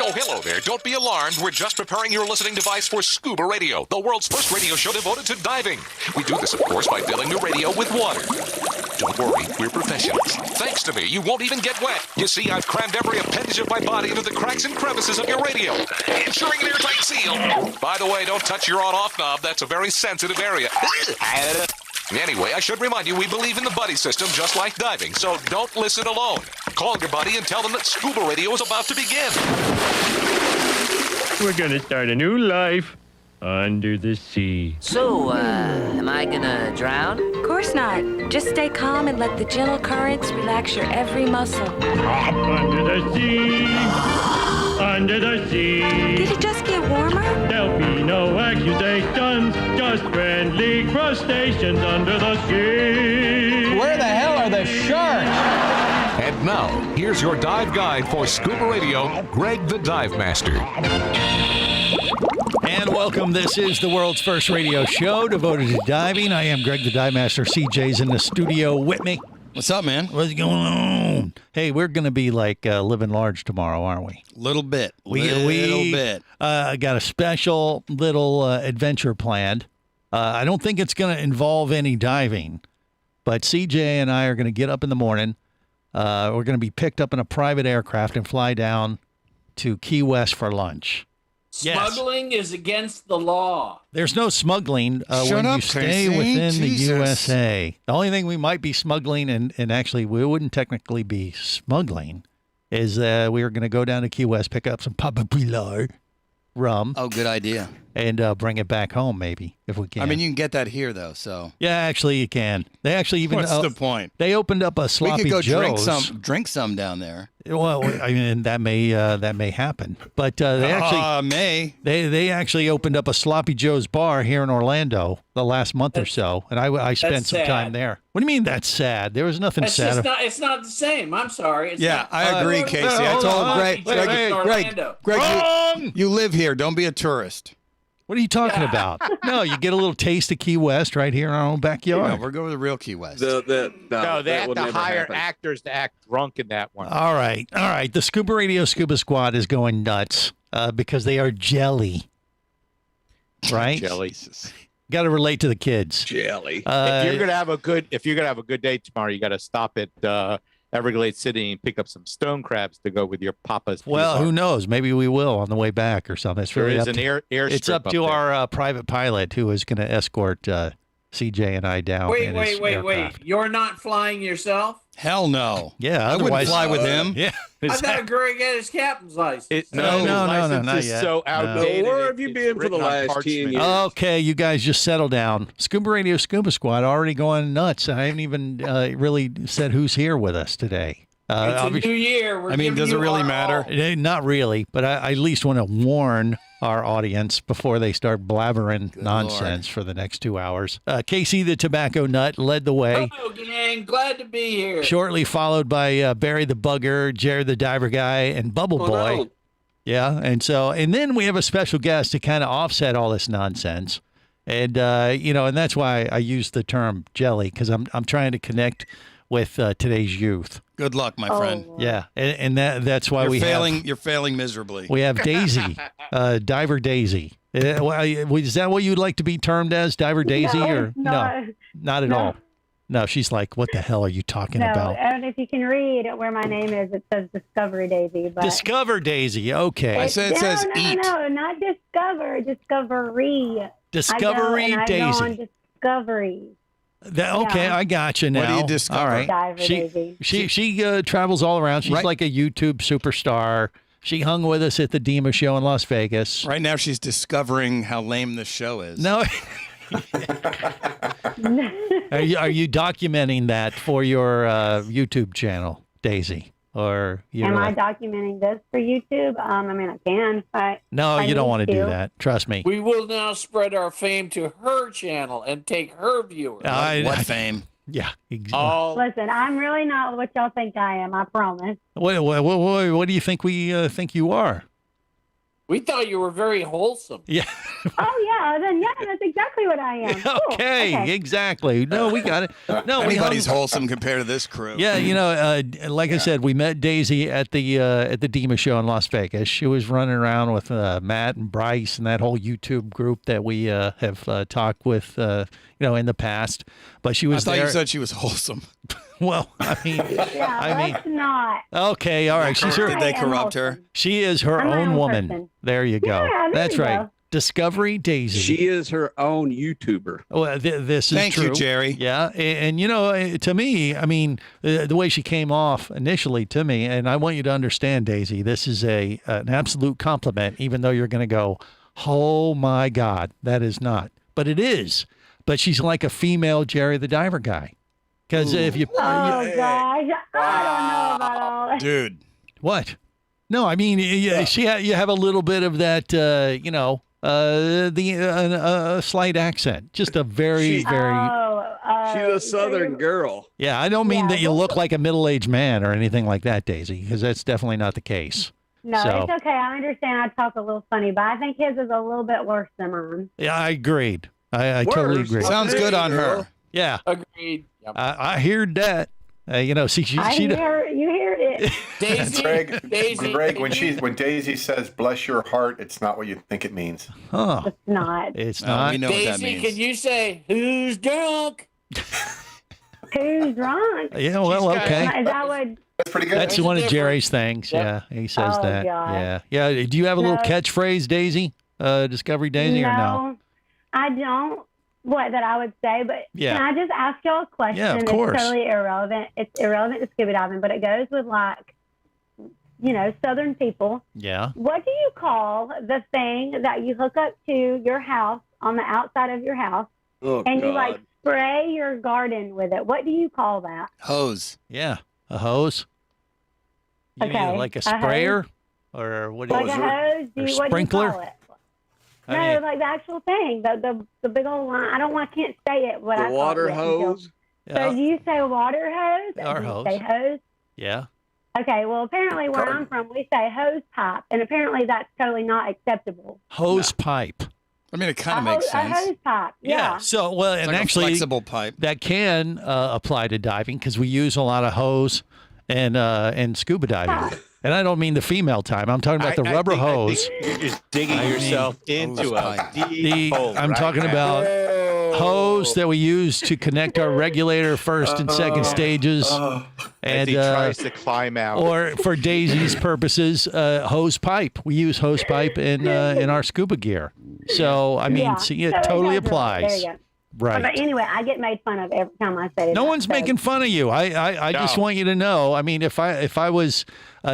Oh, hello there. Don't be alarmed. We're just preparing your listening device for ScubaRadio, the world's first radio show devoted to diving. We do this, of course, by filling your radio with water. Don't worry, we're professionals. Thanks to me, you won't even get wet. You see, I've crammed every appendage of my body into the cracks and crevices of your radio, ensuring an airtight seal. By the way, don't touch your on-off knob. That's a very sensitive area. Anyway, I should remind you, we believe in the buddy system just like diving, so don't listen alone. Call your buddy and tell them that ScubaRadio is about to begin. We're gonna start a new life under the sea. So, am I gonna drown? Of course not. Just stay calm and let the gentle currents relax your every muscle. Up under the sea, under the sea. Did it just get warmer? There'll be no accusations, just friendly crustaceans under the sea. Where the hell are the sharks? And now, here's your dive guide for ScubaRadio, Greg the Dive Master. And welcome. This is the world's first radio show devoted to diving. I am Greg the Dive Master. CJ's in the studio with me. What's up, man? What's going on? Hey, we're going to be like living large tomorrow, aren't we? Little bit. Little bit. Got a special little adventure planned. I don't think it's going to involve any diving, but CJ and I are going to get up in the morning. We're going to be picked up in a private aircraft and fly down to Key West for lunch. Smuggling is against the law. There's no smuggling when you stay within the USA. The only thing we might be smuggling, and actually we wouldn't technically be smuggling, is we are going to go down to Key West, pick up some Papa Pilar rum. Oh, good idea. And bring it back home, maybe, if we can. I mean, you can get that here, though, so. Yeah, actually, you can. They actually even... What's the point? They opened up a Sloppy Joe's. We could go drink some down there. Well, I mean, that may happen. But they actually... They actually opened up a Sloppy Joe's bar here in Orlando the last month or so, and I spent some time there. What do you mean that's sad? There was nothing sad. It's not the same. I'm sorry. I agree, Casey. I told Greg, you live here. Don't be a tourist. What are you talking about? No, you get a little taste of Key West right here in our own backyard. No, we're going to the real Key West. No, they have to hire actors to act drunk in that one. All right. The ScubaRadio Scuba Squad is going nuts because they are jelly. Right? Jelly. Got to relate to the kids. Jelly. If you're gonna have a good day tomorrow, you got to stop at Everglades City and pick up some stone crabs to go with your papa's. Well, who knows? Maybe we will on the way back or something. It's really It's up to our private pilot who is going to escort CJ and I down. Wait. You're not flying yourself? Hell no. Yeah, I wouldn't fly with him. Yeah. I thought Greg had his captain's license. No, not yet. So outdated. Where have you been for the last 10 years? Okay, you guys just settle down. ScubaRadio Scuba Squad already going nuts. I haven't even really said who's here with us today. It's a new year. Does it really matter? Not really, but I at least want to warn our audience before they start blabbering nonsense for the next 2 hours. Casey the Tobacco Nut led the way. Hello, gang. Glad to be here. Shortly followed by Barry the Bugger, Jared the Diver Guy, and Bubble Boy. No. Yeah, and then we have a special guest to kind of offset all this nonsense. And, and that's why I use the term jelly, because I'm trying to connect with today's youth. Good luck, my friend. Yeah, and that's why you're failing miserably. We have Daisy, Diver Daisy. Is that what you'd like to be termed as, Diver Daisy? No, not at all. No, she's like, what the hell are you talking about? I don't know if you can read where my name is. It says Discovery Daisy. But Discover Daisy, okay. I said it says eat. No, not Discover, Discovery. Discovery I Daisy. go on Discovery. Okay, I got you now. What do you discover? All right. Diver Daisy. She travels all around. She's like a YouTube superstar. She hung with us at the DEMA show in Las Vegas. Right now she's discovering how lame this show is. No. Are you documenting that for your YouTube channel, Daisy? Or am I documenting this for YouTube? I mean, I can. No, you don't want to do that. Trust me. We will now spread our fame to her channel and take her viewers. What fame? Yeah. Listen, I'm really not what y'all think I am. I promise. What do you think we think you are? We thought you were very wholesome. Yeah. Oh, yeah. Then, yeah, that's exactly what I am. Cool. Okay, exactly. No, we got it. No, Anybody's wholesome compared to this crew. Yeah, like I said, we met Daisy at the DEMA show in Las Vegas. She was running around with Matt and Bryce and that whole YouTube group that we have talked with, in the past. But she was I thought there. you said she was wholesome. Well, I mean, Let's not. okay, all right. Did they corrupt her? She is her I'm my own own woman. person. There you go. Yeah, there That's you right. go. Discovery Daisy. She is her own YouTuber. Well, this is Thank true. you, Jerry. Yeah, and to me, I mean, the way she came off initially to me, and I want you to understand, Daisy, this is an absolute compliment, even though you're going to go, oh my God, that is not. But it is. But she's like a female Jerry the Diver guy. Because if you... Oh, gosh. I don't know about all that. Dude. What? No, I mean, you have a little bit of that, slight accent. Just a very... She's a Southern girl. Yeah, I don't mean that you look like a middle-aged man or anything like that, Daisy, because that's definitely not the case. No, So- it's okay. I understand I talk a little funny, but I think his is a little bit worse than mine. Yeah, I agreed. I totally agree. Sounds good on her. Yeah, Agreed. Yep. I heard that. See, she You heard it. Daisy, Greg, when Daisy says "bless your heart," it's not what you think it means. huh? It's not. It's Oh, not. we know what that Daisy, means. can you say who's drunk? Who's drunk? Yeah, well, okay. Is that what? That's pretty good. That's There's one a of difference. Jerry's things. Yep. Yeah, he says Oh, that. God. Yeah. Do you have a little No. catchphrase, Daisy? Discovery Daisy, or no? I don't. What that I would say, but Yeah. can I just ask y'all a question? Yeah, of course. It's totally irrelevant. It's irrelevant to scuba diving, but it goes with Southern people. Yeah. What do you call the thing that you hook up to your house on the outside of your house Oh, and you God. spray your garden with it? What do you call that? Hose. Yeah. A hose. You mean Okay, like a a hose? sprayer, or what do you? Like a hose? Or What do you sprinkler? call it? I No, mean, like the actual thing, the big old line. I can't say it. What The I call water it yet until- hose. So yeah. do you say water hose? Or do you hose. say hose? Yeah. Okay, well, apparently where I'm from, we say hose pipe, and apparently that's totally not acceptable. Hose pipe. I mean, it kind of makes A sense. hose pipe, yeah. So, well, It's and like actually, a flexible pipe. that can apply to diving because we use a lot of hose and scuba diving. And I don't mean the female time. I'm talking about the rubber hose. You're just digging yourself into a deep hole. I'm right talking now. about hose that we use to connect our regulator first and second stages, As and he tries to climb out. or for Daisy's purposes, hose pipe. We use hose pipe in our scuba gear. So I mean, see, it So totally does relate. There applies. you go. Right. But anyway, I get made fun of every time I say it. No one's making fun of you. I just No. want you to know. I mean, if I was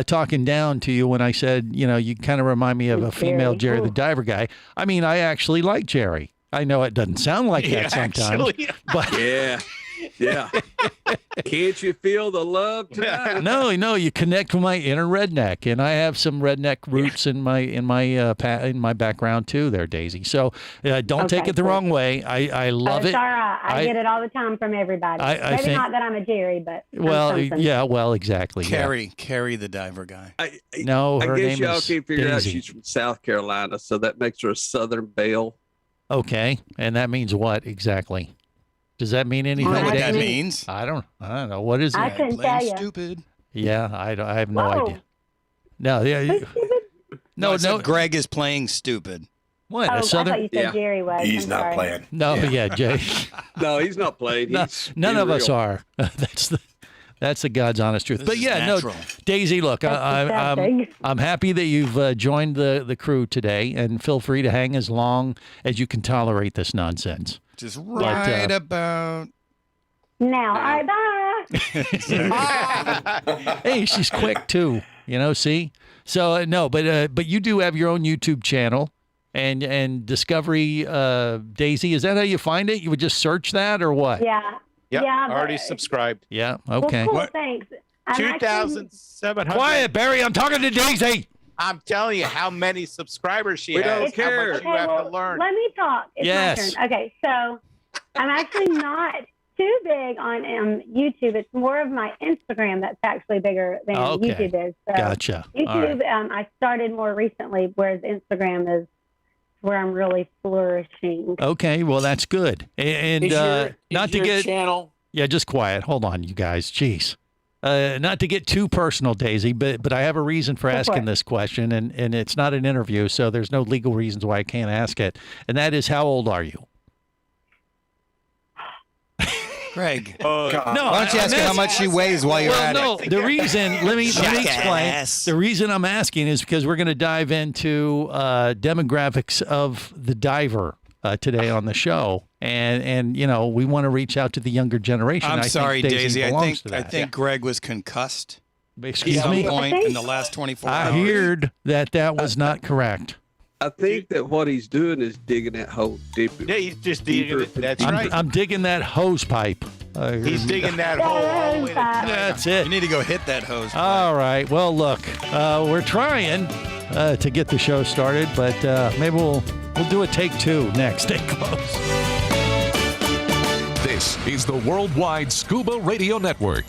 talking down to you when I said, you kind of remind me of a female Jerry the Diver guy. I mean, I actually like Jerry. I know it doesn't sound like that sometimes, but Yeah. Yeah. Can't you feel the love tonight? no, you connect with my inner redneck, and I have some redneck roots in my background too, there, Daisy. So don't take Okay, it the cool. wrong way. I love It's it. all right. I get it all the time from everybody. I Maybe think- not that I'm a Jerry, but I'm Well, something. yeah, well, exactly. yeah. Carrie the diver guy. No, her I guess name y'all is can figure out Daisy. she's from South Carolina, so that makes her a Southern belle. Okay, and that means what exactly? Does that mean anything? You know what that Daisy? means? I don't know. What is it? I couldn't tell Plain you. stupid. Yeah, I have no Whoa. idea. No, yeah, No, I said no. Greg is playing stupid. What? Oh, A I southern? thought you said Yeah. Jerry was. He's I'm not sorry. playing. No, yeah, Jay. No, he's not playing. No, He's none of being us real. are. That's the God's honest truth. This But is yeah, no, natural. Daisy. Look, That's disgusting. I'm happy that you've joined the crew today, and feel free to hang as long as you can tolerate this nonsense. Just right about. Now, all right, bye. Hey, she's quick too. See. So no, but you do have your own YouTube channel, and Discovery Daisy. Is that how you find it? You would just search that, or what? Yeah. Yep, yeah, already but- subscribed. Yeah. Well, Okay. cool, thanks. I'm actually- 2,700. Quiet, Barry. I'm talking to Daisy. I'm telling you how many subscribers she We has. don't care. How much you Okay, have well, to learn. let me talk. It's Yes. my turn. Okay, so I'm actually not too big on YouTube. It's more of my Instagram that's actually bigger than Okay. YouTube is. So Gotcha. All right. YouTube, I started more recently, whereas Instagram is where I'm really flourishing. Okay, well that's good. And Is not to your get channel. Yeah, just quiet. Hold on, you guys. Jeez. Not to get too personal, Daisy, but I have a reason for asking this question, and it's not an interview, so there's no legal reasons why I can't ask it. And that is, how old are you? Greg. No, why don't you ask her how much she weighs while you're at it? The reason, let me explain. The reason I'm asking is because we're going to dive into demographics of the diver today on the show. And you know, we want to reach out to the younger generation. I'm sorry, think Daisy. I think Yeah. Greg was concussed Excuse at some me? point in the last 24 hours. I heard that was not correct. I think that what he's doing is digging that hole deeper. Yeah, he's just digging it. That's right. I'm digging that hose pipe. He's digging that hole all the way to That's it. You need to go hit that hose. All right. Well, look, we're trying to get the show started, but maybe we'll do a take 2 next. Stay close. This is the Worldwide Scuba Radio Network.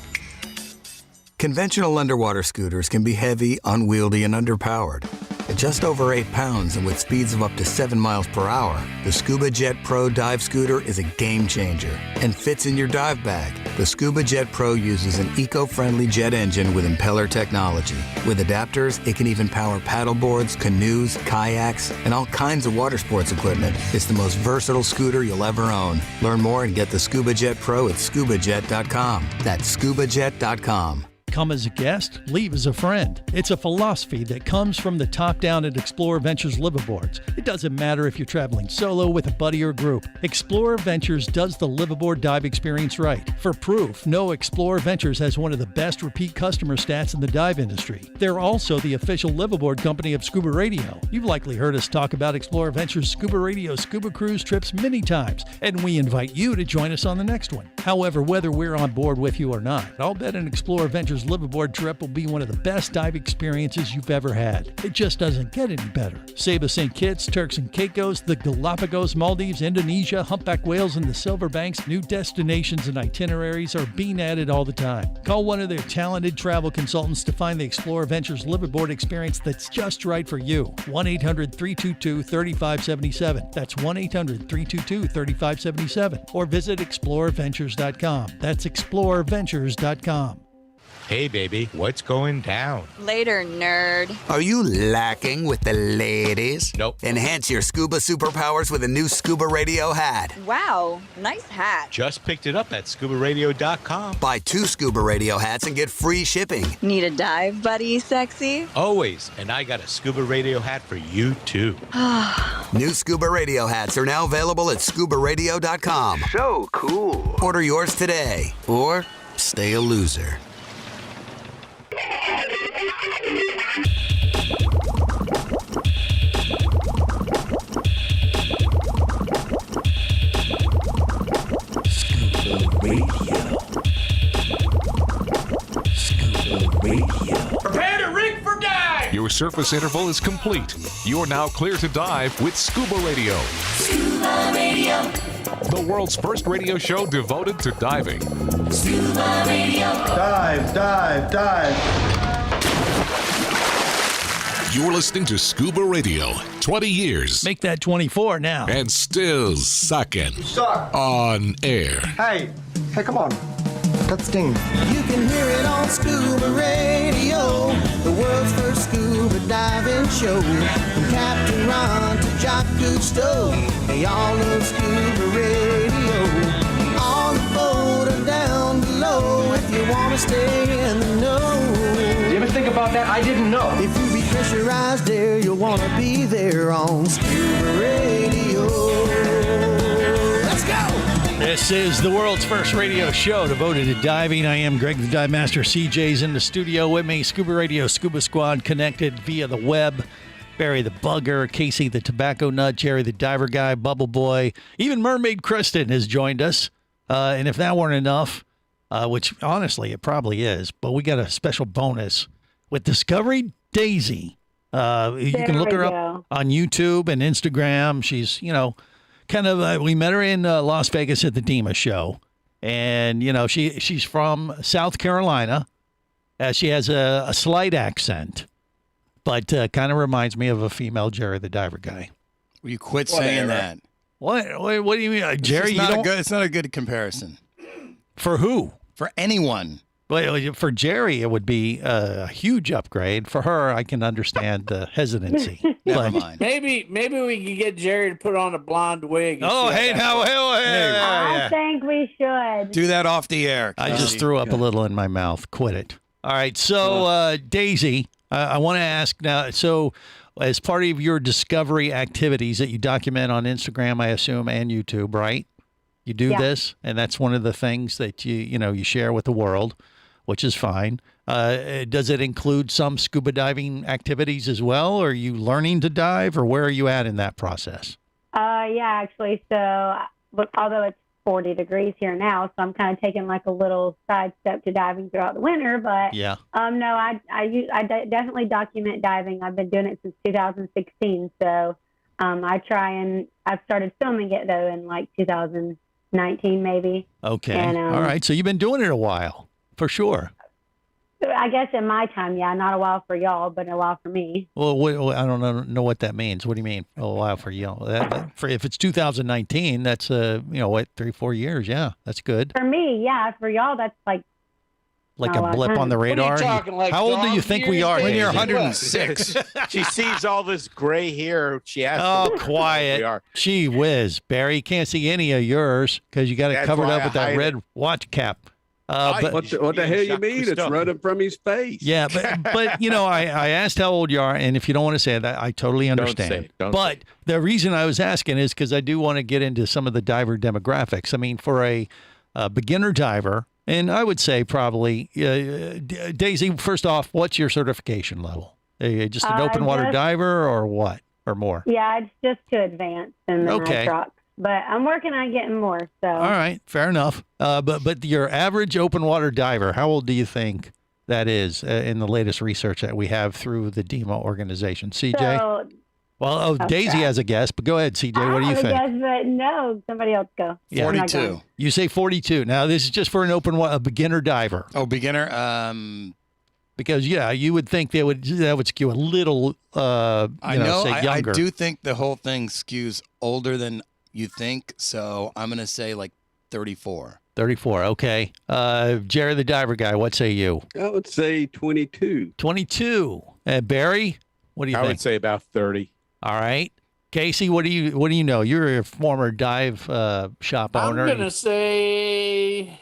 Conventional underwater scooters can be heavy, unwieldy, and underpowered. At just over 8 pounds and with speeds of up to 7 miles per hour, the Scuba Jet Pro dive scooter is a game changer and fits in your dive bag. The Scuba Jet Pro uses an eco-friendly jet engine with impeller technology. With adapters, it can even power paddleboards, canoes, kayaks, and all kinds of water sports equipment. It's the most versatile scooter you'll ever own. Learn more and get the Scuba Jet Pro at scubajet.com. That's scubajet.com. Come as a guest, leave as a friend. It's a philosophy that comes from the top down at Explorer Ventures liveaboards. It doesn't matter if you're traveling solo, with a buddy, or group. Explorer Ventures does the liveaboard dive experience right. For proof, know Explorer Ventures has one of the best repeat customer stats in the dive industry. They're also the official liveaboard company of Scuba Radio. You've likely heard us talk about Explorer Ventures Scuba Radio scuba cruise trips many times, and we invite you to join us on the next one. However, whether we're on board with you or not, I'll bet an Explorer Ventures liveaboard trip will be one of the best dive experiences you've ever had. It just doesn't get any better. Saba St. Kitts, Turks and Caicos, the Galapagos, Maldives, Indonesia, humpback whales, and the Silver Banks, new destinations and itineraries are being added all the time. Call one of their talented travel consultants to find the Explorer Ventures liveaboard experience that's just right for you. 1-800-322-3577. That's 1-800-322-3577. Or visit explorerventures.com. That's explorerventures.com. Hey, baby, what's going down? Later, nerd. Are you lacking with the ladies? Nope. Enhance your scuba superpowers with a new Scuba Radio hat. Wow, nice hat. Just picked it up at ScubaRadio.com. Buy 2 Scuba Radio hats and get free shipping. Need a dive buddy, sexy? Always. And I got a Scuba Radio hat for you, too. New Scuba Radio hats are now available at ScubaRadio.com. So cool. Order yours today, or stay a loser. Prepare to rig for dive! Your surface interval is complete. You're now clear to dive with Scuba Radio. Scuba Radio. The world's first radio show devoted to diving. Scuba Radio. Dive, dive, dive. You're listening to Scuba Radio. 20 years. Make that 24 now. And still sucking. Suck. On air. Hey, come on. That sting. You can hear it on Scuba Radio, the world's first scuba diving show. From Captain Ron to Jock Gusto, they all love Scuba Radio. On the boat or down below, if you want to stay in the know. Did you ever think about that? I didn't know. If you be pressurized there, you'll want to be there on Scuba Radio. Let's go! This is the world's first radio show devoted to diving. I am Greg the Dive Master. CJ's in the studio with me. Scuba Radio, Scuba Squad connected via the web. Barry the Bugger, Casey the Tobacco Nut, Jerry the Diver Guy, Bubble Boy. Even Mermaid Kristen has joined us. And if that weren't enough, which honestly it probably is, but we got a special bonus with Discovery Daisy. You can look her up on YouTube and Instagram. She's, kind of, we met her in Las Vegas at the Dima show, and she's from South Carolina. She has a slight accent, but kind of reminds me of a female Jerry the Diver Guy. Will you quit saying that? What? What do you mean, Jerry? It's not, it's not a good comparison. For who? For anyone. Well, for Jerry, it would be a huge upgrade. For her, I can understand the hesitancy. Never mind. Maybe we can get Jerry to put on a blonde wig. Oh, hey, now, hey, I think we should. Do that off the air. I just threw up a little in my mouth. Quit it. All right. So, Daisy, I want to ask now. So, as part of your discovery activities that you document on Instagram, I assume, and YouTube, right? You do this, and that's one of the things that you share with the world, which is fine. Does it include some scuba diving activities as well? Or are you learning to dive, or where are you at in that process? Yeah, actually. So, although it's 40 degrees here now, so I'm kind of taking like a little side step to diving throughout the winter. But no, I definitely document diving. I've been doing it since 2016. So I've started filming it though in like 2019 maybe. Okay. And, all right. So you've been doing it a while, for sure. I guess in my time, yeah, not a while for y'all, but a while for me. Well, I don't know what that means. What do you mean a while for y'all? If it's 2019, that's 3-4 years. Yeah, that's good. For me, yeah. For y'all, that's like a blip on the radar. What are you talking, like how old do you think we are? When you're 106. She sees all this gray hair. She asks. Oh, quiet. We are. Gee whiz, Barry, can't see any of yours because you got it covered up with that red watch cap. But what the hell you mean? It's running from his face. Yeah, but I asked how old you are, and if you don't want to say that, I totally understand. But the reason I was asking is because I do want to get into some of the diver demographics. I mean, for a beginner diver, and I would say probably, Daisy, first off, what's your certification level? Are you just an open water diver or what? Or more? Yeah, it's just too advanced in the truck. But I'm working on getting more. So all right, fair enough. But your average open water diver, how old do you think that is in the latest research that we have through the DEMA organization? CJ? Daisy has a guess, but go ahead, CJ. What do you think? I guess, but no, somebody else go. Yeah. 42. You say 42. Now this is just for a beginner diver. Oh, beginner. Because you would think that would skew a little. Say younger. I do think the whole thing skews older than you think, so I'm going to say like 34. 34, okay. Jerry the diver guy, what say you? I would say 22. 22. Barry, what do you think? I would say about 30. All right. Casey, what do you know? You're a former dive shop owner. I'm gonna say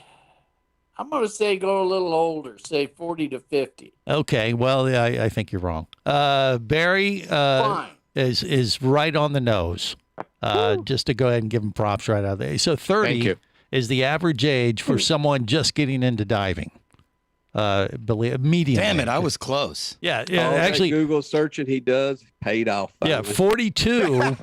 go a little older, say 40 to 50. Okay, well, I think you're wrong. Barry is right on the nose. Just to go ahead and give him props right out there. So 30 is the average age for someone just getting into diving. Medium. Damn it, I was close. Yeah, actually, Google searching he does paid off. Yeah, 42.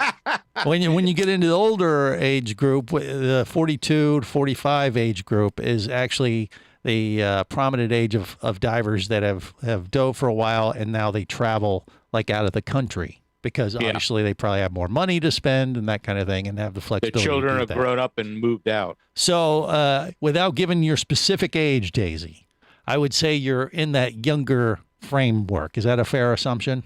when you get into the older age group, the 42 to 45 age group is actually the prominent age of divers that have dove for a while and now they travel like out of the country. Because obviously they probably have more money to spend and that kind of thing and have the flexibility. The children have grown up and moved out. So without giving your specific age, Daisy, I would say you're in that younger framework. Is that a fair assumption?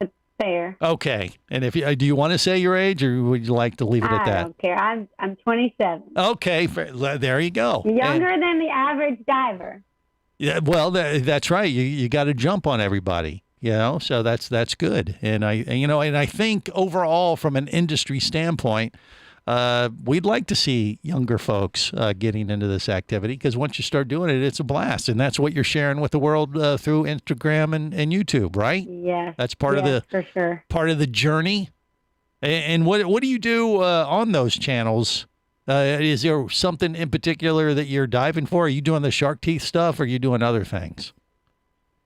It's fair. Okay. And do you want to say your age or would you like to leave it at that? I don't care. I'm 27. Okay. There you go. Younger than the average diver. Yeah. Well, that's right. You got to jump on everybody. So that's good, and I think overall from an industry standpoint, we'd like to see younger folks getting into this activity because once you start doing it, it's a blast, and that's what you're sharing with the world through Instagram and YouTube, right? Yeah, that's part of for sure. Part of the journey. And what do you do on those channels? Is there something in particular that you're diving for? Are you doing the shark teeth stuff, or are you doing other things?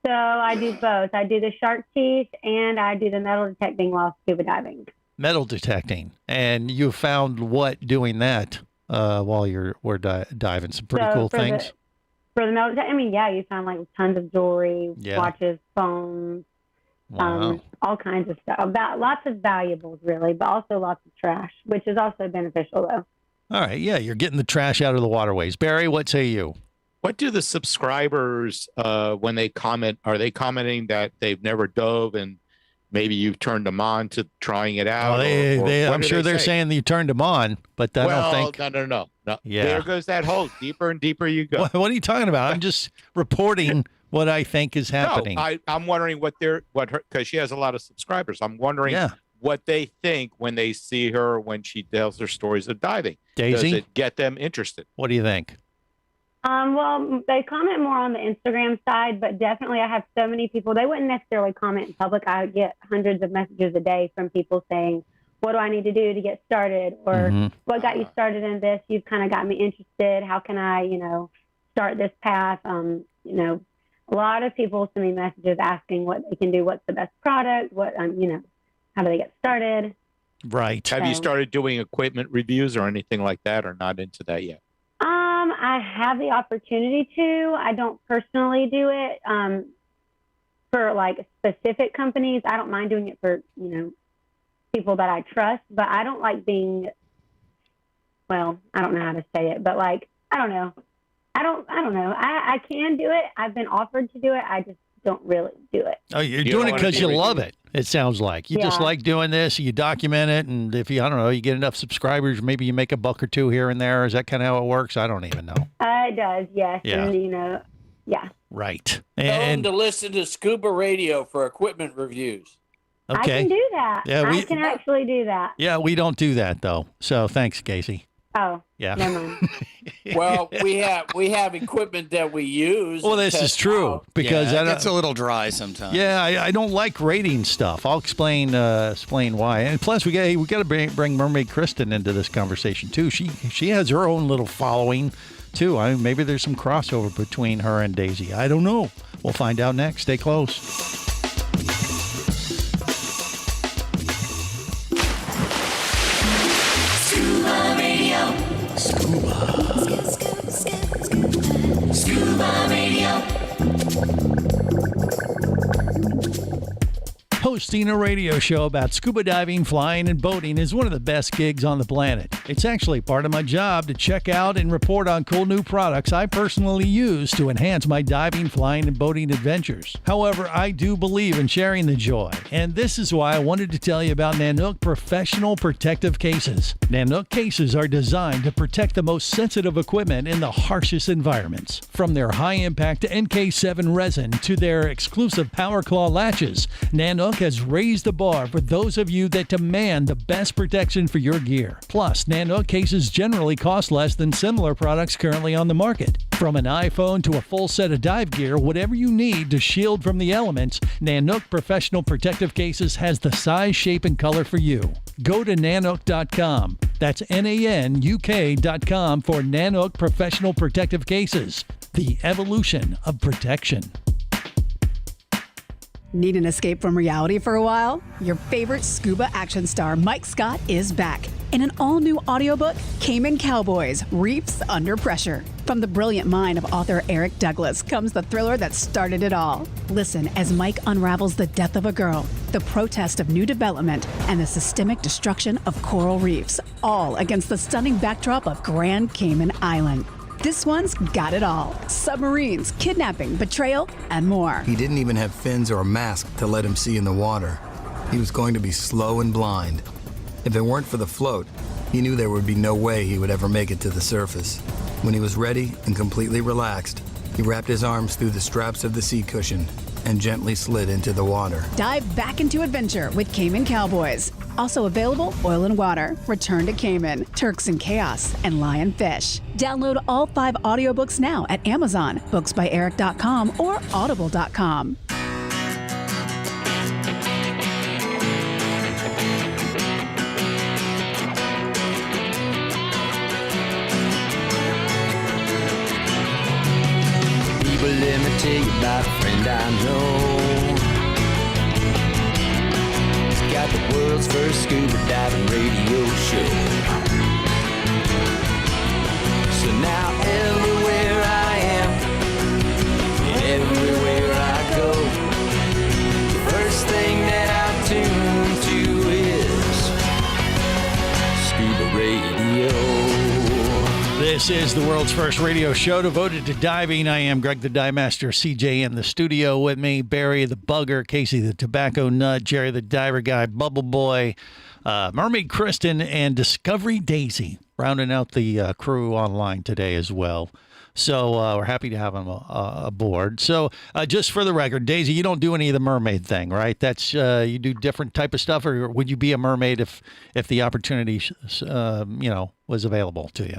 So I do both. I do the shark teeth and I do the metal detecting while scuba diving. Metal detecting. And you found what doing that while we're diving? Some pretty cool things? For the metal detecting, you found like tons of jewelry, watches, phones, all kinds of stuff. Lots of valuables, really, but also lots of trash, which is also beneficial, though. All right. Yeah, you're getting the trash out of the waterways. Barry, what say you? What do the subscribers, when they comment, are they commenting that they've never dove and maybe you turned them on to trying it out. I'm sure they're saying that you turned them on, but I don't think. No. Yeah. There goes that hole. Deeper and deeper you go. What are you talking about? I'm just reporting what I think is happening. No, I'm wondering because she has a lot of subscribers. I'm wondering what they think when they see her when she tells their stories of diving. Daisy? Does it get them interested? What do you think? Well, they comment more on the Instagram side, but definitely I have so many people. They wouldn't necessarily comment in public. I get hundreds of messages a day from people saying, what do I need to do to get started? Or what got you started in this? You've kind of got me interested. How can I, start this path? A lot of people send me messages asking what they can do. What's the best product? What, how do they get started? Right. Have you started doing equipment reviews or anything like that, or not into that yet? I have the opportunity to. I don't personally do it for like specific companies. I don't mind doing it for, people that I trust, but I don't like being, I don't know how to say it, but like, I don't know. I don't know. I can do it. I've been offered to do it. I just don't really do it. Oh, you're doing it because you love it. It sounds like you just like doing this. You document it, and if you, you get enough subscribers, maybe you make a buck or two here and there. Is that kind of how it works? I don't even know. It does, yes. Yeah. And Right. Tell them to listen to Scuba Radio for equipment reviews. Okay. I can do that. Yeah, I can actually do that. Yeah, we don't do that though. So thanks, Casey. Oh. Yeah. Never mind. Well, we have equipment that we use. Well, this is true because it gets a little dry sometimes. Yeah, I don't like rating stuff. I'll explain why. And plus, we got to bring Mermaid Kristen into this conversation too. She has her own little following too. Maybe there's some crossover between her and Daisy. I don't know. We'll find out next. Stay close. Scuba Radio. Scuba Radio. Hosting a radio show about scuba diving, flying, and boating is one of the best gigs on the planet. It's actually part of my job to check out and report on cool new products I personally use to enhance my diving, flying, and boating adventures. However, I do believe in sharing the joy, and this is why I wanted to tell you about Nanook Professional Protective Cases. Nanook cases are designed to protect the most sensitive equipment in the harshest environments. From their high-impact NK7 resin to their exclusive Power Claw latches, Nanook has raised the bar for those of you that demand the best protection for your gear. Plus, Nanook cases generally cost less than similar products currently on the market. From an iPhone to a full set of dive gear, whatever you need to shield from the elements, Nanook Professional Protective Cases has the size, shape, and color for you. Go to nanook.com. That's NANUK.com for Nanook Professional Protective Cases. The evolution of protection. Need an escape from reality for a while? Your favorite scuba action star, Mike Scott, is back in an all-new audiobook, Cayman Cowboys: Reefs Under Pressure. From the brilliant mind of author Eric Douglas comes the thriller that started it all. Listen as Mike unravels the death of a girl, the protest of new development, and the systemic destruction of coral reefs, all against the stunning backdrop of Grand Cayman Island. This one's got it all: submarines, kidnapping, betrayal, and more. He didn't even have fins or a mask to let him see in the water. He was going to be slow and blind. If it weren't for the float, he knew there would be no way he would ever make it to the surface. When he was ready and completely relaxed, he wrapped his arms through the straps of the seat cushion and gently slid into the water. Dive back into adventure with Cayman Cowboys. Also available, Oil and Water, Return to Cayman, Turks and Chaos, and Lionfish. Download all 5 audiobooks now at Amazon, booksbyeric.com, or audible.com. People, let me tell you about a friend I know. He's got the world's first scuba diving radio show. So now everywhere I am, everywhere I go, the first thing that I tune to is Scuba Radio. This is the world's first radio show devoted to diving. I am Greg the Dive Master, CJ in the studio with me, Barry the Bugger, Casey the Tobacco Nut, Jerry the Diver Guy, Bubble Boy, Mermaid Kristen, and Discovery Daisy, rounding out the crew online today as well. So we're happy to have them aboard. So just for the record, Daisy, you don't do any of the mermaid thing, right? That's you do different type of stuff, or would you be a mermaid if the opportunity, was available to you?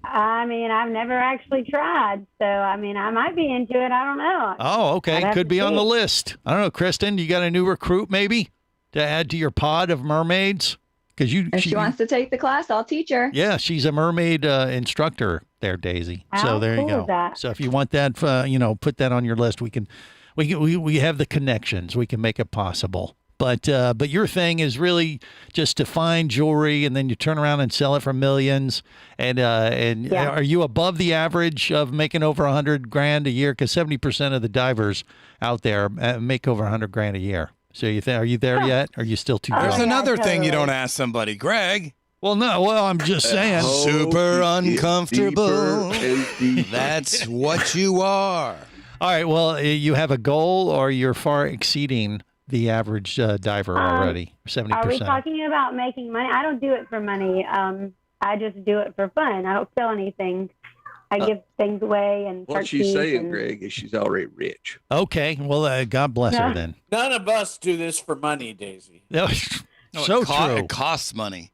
I mean, I've never actually tried, so I mean, I might be into it. I don't know. Oh, okay, could be on the list. I don't know, Kristen. You got a new recruit maybe to add to your pod of mermaids? Because if she wants to take the class, I'll teach her. Yeah, she's a mermaid instructor there, Daisy. How so there cool you go. is that? So if you want that, put that on your list. We have the connections. We can make it possible. But your thing is really just to find jewelry and then you turn around and sell it for millions. And Yeah. Are you above the average of making over $100,000 a year? Because 70% of the divers out there make over $100,000 a year. So are you there yet? Or are you still too young? There's another thing you don't ask somebody, Greg. Well, no. Well, I'm just saying. Super uncomfortable. That's what you are. All right. Well, you have a goal, or you're far exceeding the average diver already. 70%. Are we talking about making money? I don't do it for money. I just do it for fun. I don't sell anything. I give things away and What she's saying, Greg, is she's already rich. Okay. Well, God bless her then. None of us do this for money, Daisy. No, so true. It costs money.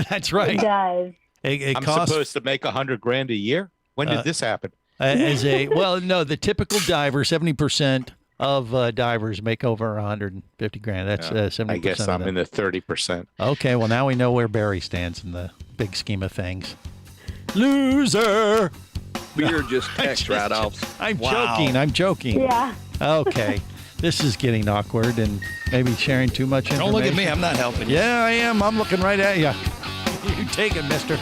That's right. It does. It I'm costs, supposed to make $100,000 a year. When did this happen? the typical diver, 70% of divers make over $150,000. That's 70%. I guess I'm in the 30%. Okay, well, now we know where Barry stands in the big scheme of things. Loser. We're just tax write-offs. I'm joking. Yeah. Okay. This is getting awkward and maybe sharing too much information. Don't look at me. I'm not helping you. Yeah, I am. I'm looking right at you. You take it, mister.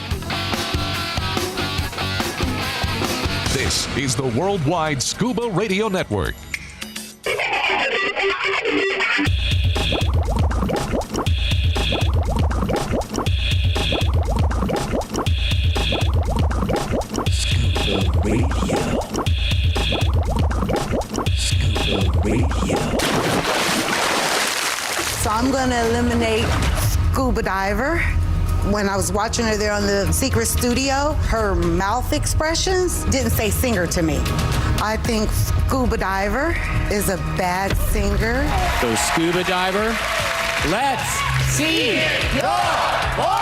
This is the Worldwide Scuba Radio Network. So I'm going to eliminate scuba diver. When I was watching her there on the secret studio, her mouth expressions didn't say singer to me. I think scuba diver is a bad singer. So scuba diver, let's see your voice.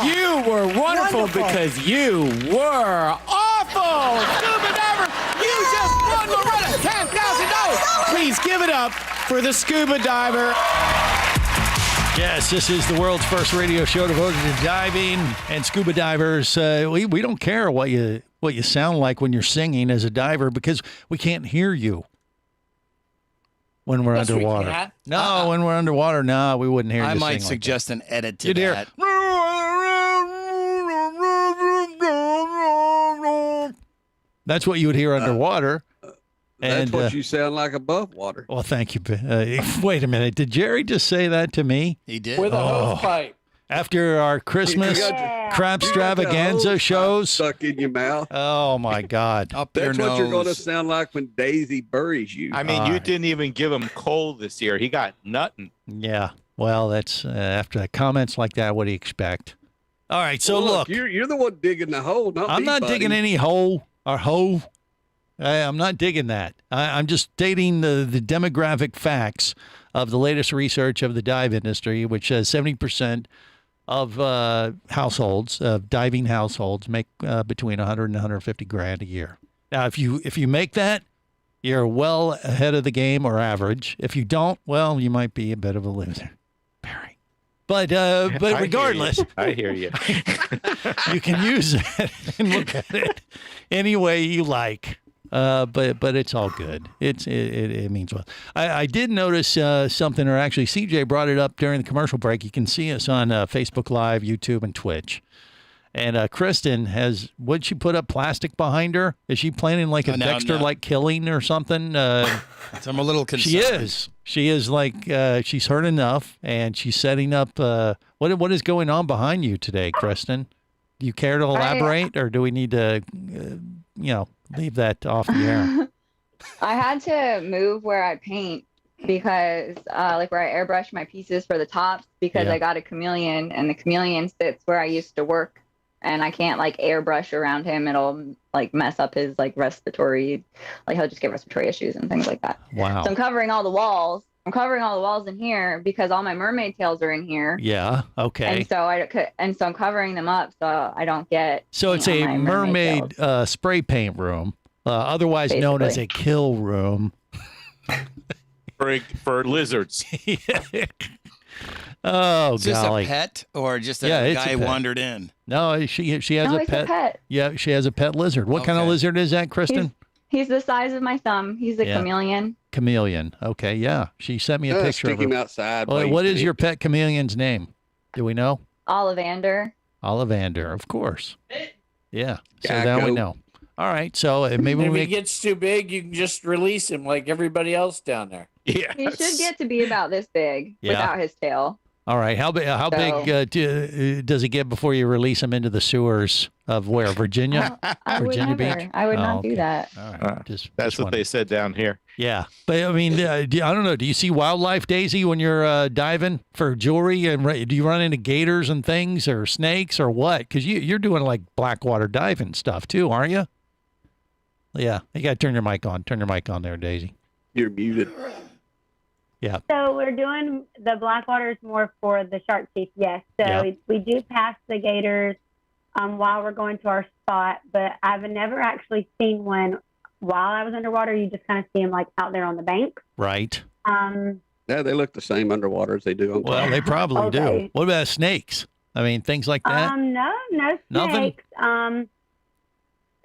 You were wonderful because you were awful. Scuba diver, you just won Loretta $10,000. Please give it up for the scuba diver. Yes, this is the world's first radio show devoted to diving and scuba divers. We don't care what you sound like when you're singing as a diver because we can't hear you when we're underwater. We can. No, when we're underwater, no, we wouldn't hear you. I might sing suggest like an edit to You'd hear, that. That's what you would hear underwater. That's what you sound like above water. Well, thank you. Wait a minute. Did Jerry just say that to me? He did. With a hose pipe. After our Christmas crab extravaganza shows. Stuck in your mouth. Oh, my God. Up your That's nose. what you're going to sound like when Daisy buries you. I mean, you didn't even give him coal this year. He got nothing. Yeah. Well, that's after comments like that, what do you expect? All right. So, Well, look. You're the one digging the hole, not I'm me, not buddy. digging any hole or hove. I'm not digging that. I'm just stating the demographic facts of the latest research of the dive industry, which says 70% of households, diving households, make between $100,000 and $150,000 a year. Now, if you make that, you're well ahead of the game or average. If you don't, well, you might be a bit of a loser, Barry. But regardless, I hear you. you can use it and look at it any way you like. But it's all good. It means well. I did notice something, or actually CJ brought it up during the commercial break. You can see us on Facebook Live, YouTube, and Twitch. And Kristen would she put up plastic behind her? Is she planning like a Dexter-like killing or something? I'm a little concerned. She is. She is like, she's heard enough, and she's setting up. What is going on behind you today, Kristen? Do you care to elaborate, or do we need to, leave that off the air? I had to move where I paint because, like where I airbrush my pieces for the tops, because I got a chameleon, and the chameleon sits where I used to work. And I can't like airbrush around him. It'll like mess up his like respiratory, like he'll just get respiratory issues and things like that. Wow. So I'm covering all the walls. I'm covering all the walls in here because all my mermaid tails are in here. Yeah. Okay. And so I'm covering them up so I don't get. So it's a mermaid spray paint room, otherwise known as a kill room. For lizards. Oh, is this golly. a pet or just a guy wandered in? No, she has a pet. A pet. Yeah, she has a pet lizard. What kind of lizard is that, Kristen? He's the size of my thumb. He's a chameleon. Chameleon. Okay, yeah. She sent me a picture of Stick him him outside. What is your pet chameleon's name? Do we know? Ollivander. Ollivander, of course. Yeah. So now we know. All right. So maybe if he gets too big, you can just release him like everybody else down there. Yeah. He should get to be about this big without his tail. All right. How big does he get before you release him into the sewers of where? Virginia? Virginia Beach? I would not do that. All right. That's what they said down here. Yeah. But I mean, I don't know. Do you see wildlife, Daisy, when you're diving for jewelry? And do you run into gators and things or snakes or what? Because you're doing like blackwater diving stuff too, aren't you? Yeah. You got to turn your mic on. Turn your mic on there, Daisy. You're muted. Yeah. So we're doing the blackwater is more for the shark teeth, yes. So we do pass the gators while we're going to our spot, but I've never actually seen one while I was underwater. You just kind of see them like out there on the bank. Right. Yeah, they look the same underwater as they do on top. Well, they probably do. What about snakes? I mean, things like that? No snakes. Nothing?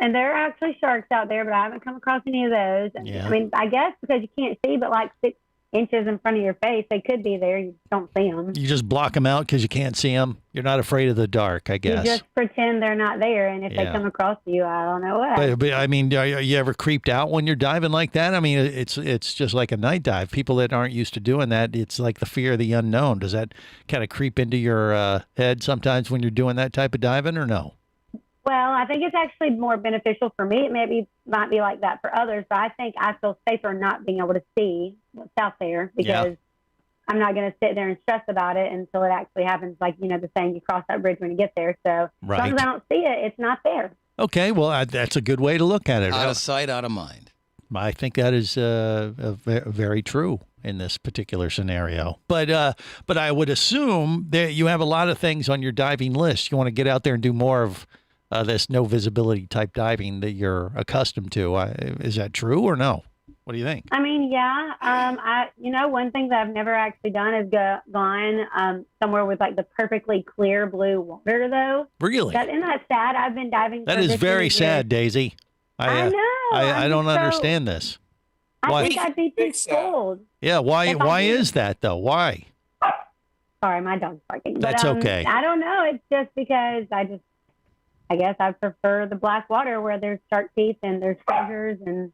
And there are actually sharks out there, but I haven't come across any of those. Yeah. I mean, I guess because you can't see but like 6 inches in front of your face, they could be there. You just don't see them. You just block them out because you can't see them. You're not afraid of the dark, I guess. You just pretend they're not there, and if they come across you, I don't know what. But I mean, are you ever creeped out when you're diving like that? I mean, it's just like a night dive. People that aren't used to doing that, it's like the fear of the unknown. Does that kind of creep into your head sometimes when you're doing that type of diving, or no? Well, I think it's actually more beneficial for me. It might be like that for others, but I think I feel safer not being able to see what's out there because I'm not going to sit there and stress about it until it actually happens. Like, the saying, you cross that bridge when you get there. So as long as I don't see it, it's not there. Okay, well, that's a good way to look at it. Out of sight, out of mind. I think that is very true in this particular scenario. But I would assume that you have a lot of things on your diving list. You want to get out there and do more of this no visibility type diving that you're accustomed to. Is that true or no? What do you think? I mean, one thing that I've never actually done is gone somewhere with like the perfectly clear blue water, though. Really? Isn't that sad? I've been diving. That is very sad, Daisy. I know. I don't understand this. I think I'd be too cold. Yeah. Why is that though? Why? Sorry, my dog's barking. That's okay. I don't know. It's just because I guess I prefer the black water where there's shark teeth and there's treasures and,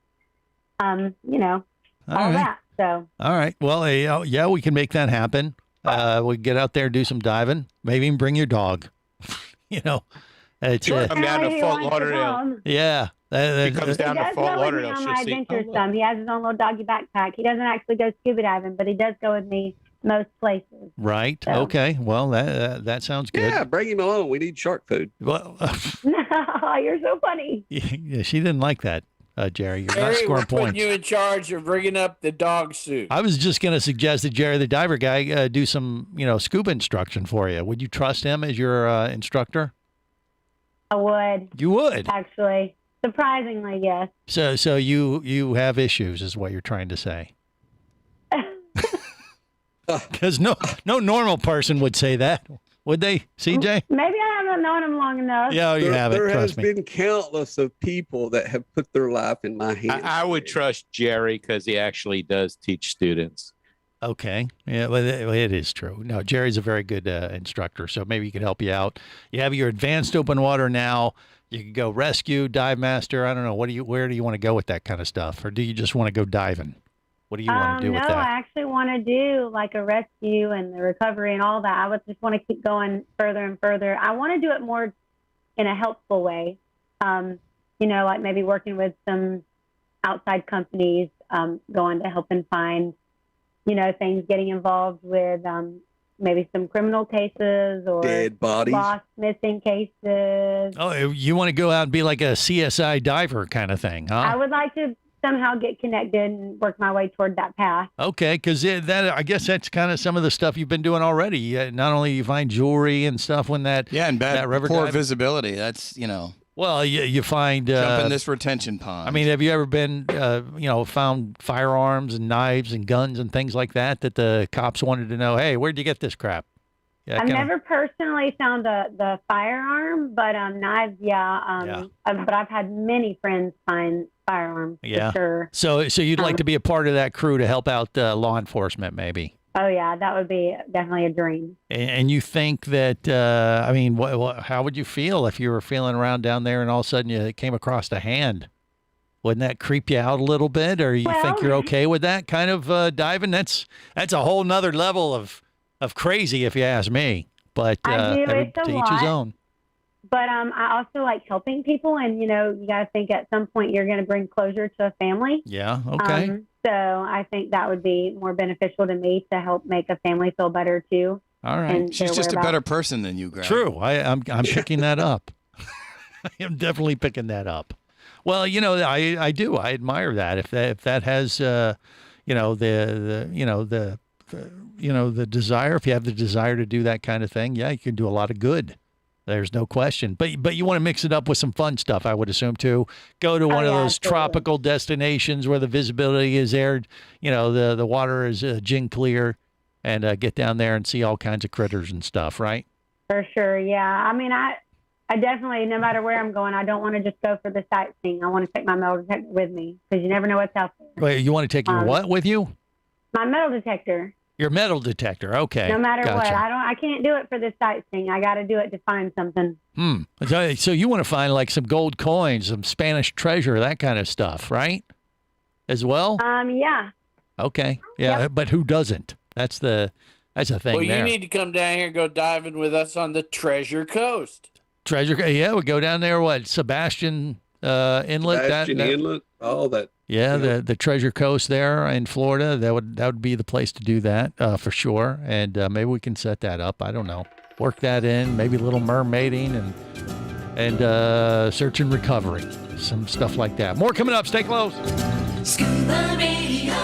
all that. So. All right. Well, we can make that happen. We get out there, do some diving, maybe even bring your dog. It's come down to Fort Lauderdale. Yeah. He comes down to Fort Lauderdale. On my adventure some. He has his own little doggy backpack. He doesn't actually go scuba diving, but he does go with me most places. Right. So. Okay. Well, that sounds good. Yeah, bring him along. We need shark food. Well, you're so funny. Yeah, she didn't like that, Jerry. You're not scoring we're putting points. You in charge of bringing up the dog suit. I was just going to suggest that Jerry, the diver guy, do some, scuba instruction for you. Would you trust him as your instructor? I would. You would? Actually. Surprisingly, yes. So you have issues is what you're trying to say. Because no normal person would say that. Would they, CJ? Maybe I haven't known him long enough. Yeah, you haven't. There has Trust me. been countless of people that have put their life in my hands. I would trust Jerry because he actually does teach students. Okay. Yeah, well, it is true. No, Jerry's a very good instructor, so maybe he could help you out. You have your advanced open water now. You can go rescue, dive master. I don't know. Where do you want to go with that kind of stuff? Or do you just want to go diving? What do you want to do with that? No, I actually want to do like a rescue and the recovery and all that. I would just want to keep going further and further. I want to do it more in a helpful way. Like maybe working with some outside companies, going to help and find things, getting involved with maybe some criminal cases or dead bodies, lost, missing cases. Oh, you want to go out and be like a CSI diver kind of thing, huh? I would like to somehow get connected and work my way toward that path. Okay, because I guess that's kind of some of the stuff you've been doing already. Not only you find jewelry and stuff when that and that river poor dive. Visibility. That's Well, you find jump in this retention pond. I mean, have you ever been found firearms and knives and guns and things like that the cops wanted to know? Hey, where'd you get this crap? Yeah, I've never personally found the firearm, but knives, yeah. But I've had many friends find firearms. Yeah. For sure. So you'd like to be a part of that crew to help out law enforcement, maybe? Oh yeah, that would be definitely a dream. And you think that? How would you feel if you were feeling around down there and all of a sudden you came across a hand? Wouldn't that creep you out a little bit, or you think you're okay with that kind of diving? That's a whole nother level of crazy, if you ask me. But I do. It's a to each lot. his own. But I also like helping people, and you got to think at some point you're going to bring closure to a family. Yeah. Okay. So I think that would be more beneficial to me to help make a family feel better too. All right. She's just a better person than you, Greg. True. I'm picking that up. I am definitely picking that up. Well, I do. I admire that. If that has the desire, if you have the desire to do that kind of thing, yeah, you can do a lot of good. There's no question. But you want to mix it up with some fun stuff, I would assume, too. Go to one of those tropical destinations where the visibility is there, the water is gin clear, and get down there and see all kinds of critters and stuff, right? For sure, yeah. I mean, I definitely, no matter where I'm going, I don't want to just go for the sightseeing. I want to take my metal detector with me because you never know what's out there. Wait, you want to take your what with you? My metal detector. Your metal detector, okay. No matter gotcha. what, I can't do it for the sightseeing. I got to do it to find something. So you want to find like some gold coins, some Spanish treasure, that kind of stuff, right? As well. Yeah. Okay. Yeah, Yep. But who doesn't? That's the thing. Well, you there. need to come down here and go diving with us on the Treasure Coast. Treasure. Yeah, we go down there. What? Sebastian Inlet. Sebastian Inlet. All that. Yeah, the Treasure Coast there in Florida. That would be the place to do that for sure. And maybe we can set that up. I don't know. Work that in. Maybe a little mermaiding and search and recovery. Some stuff like that. More coming up. Stay close. Scuba Radio.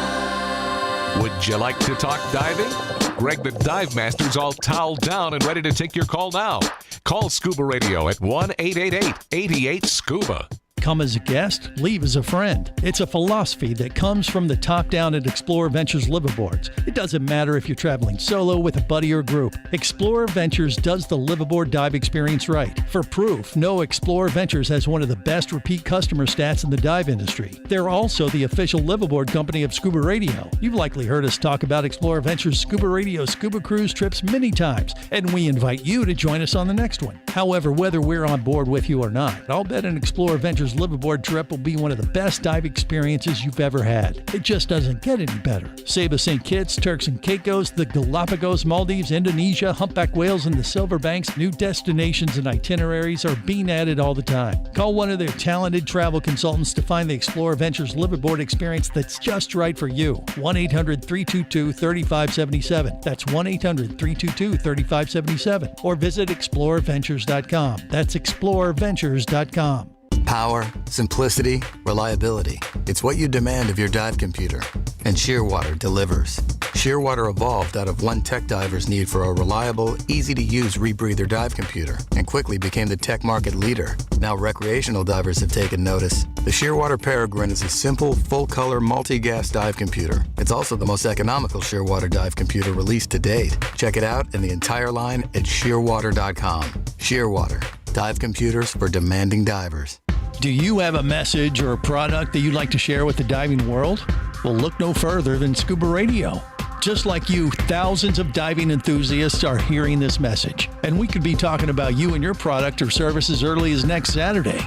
Would you like to talk diving? Greg the Dive Master's all toweled down and ready to take your call now. Call Scuba Radio at 1-888-88-SCUBA. Come as a guest, leave as a friend. It's a philosophy that comes from the top down at Explorer Ventures liveaboards. It doesn't matter if you're traveling solo, with a buddy, or group. Explorer Ventures does the liveaboard dive experience right. For proof, know Explorer Ventures has one of the best repeat customer stats in the dive industry. They're also the official liveaboard company of Scuba Radio. You've likely heard us talk about Explorer Ventures Scuba Radio scuba cruise trips many times, and we invite you to join us on the next one. However, whether we're on board with you or not, I'll bet an Explorer Ventures liveaboard trip will be one of the best dive experiences you've ever had. It just doesn't get any better. Saba St. Kitts, Turks and Caicos, the Galapagos, Maldives, Indonesia, humpback whales, and the Silver Banks, new destinations and itineraries are being added all the time. Call one of their talented travel consultants to find the Explorer Ventures liveaboard experience that's just right for you. 1-800-322-3577. That's 1-800-322-3577. Or visit explorerventures.com. That's explorerventures.com. Power, simplicity, reliability. It's what you demand of your dive computer. And Shearwater delivers. Shearwater evolved out of one tech diver's need for a reliable, easy-to-use rebreather dive computer and quickly became the tech market leader. Now recreational divers have taken notice. The Shearwater Peregrine is a simple, full-color, multi-gas dive computer. It's also the most economical Shearwater dive computer released to date. Check it out and the entire line at shearwater.com. Shearwater, dive computers for demanding divers. Do you have a message or a product that you'd like to share with the diving world? Well, look no further than Scuba Radio. Just like you, thousands of diving enthusiasts are hearing this message, and we could be talking about you and your product or service as early as next Saturday.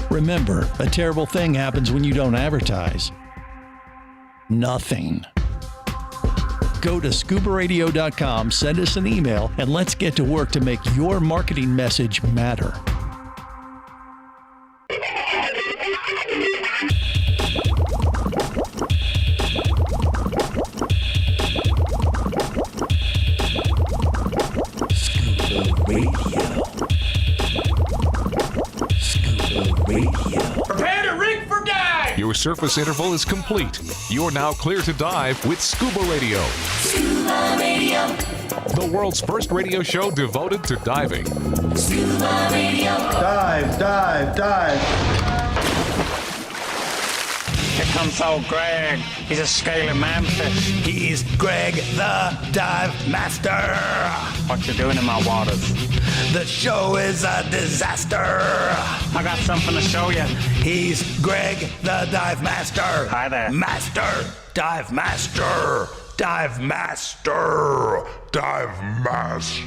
Remember, a terrible thing happens when you don't advertise. Nothing. Go to ScubaRadio.com, send us an email, and let's get to work to make your marketing message matter. Prepare to rig for dive! Your surface interval is complete. You're now clear to dive with Scuba Radio. Scuba Radio. The world's first radio show devoted to diving. Scuba Radio. Dive, dive, dive. Here comes old Greg. He's a scaly manfish. He's Greg the Dive Master. What you doing in my waters? The show is a disaster. I got something to show you. He's Greg the Dive Master. Hi there. Master. Dive Master. Dive Master. Dive Master.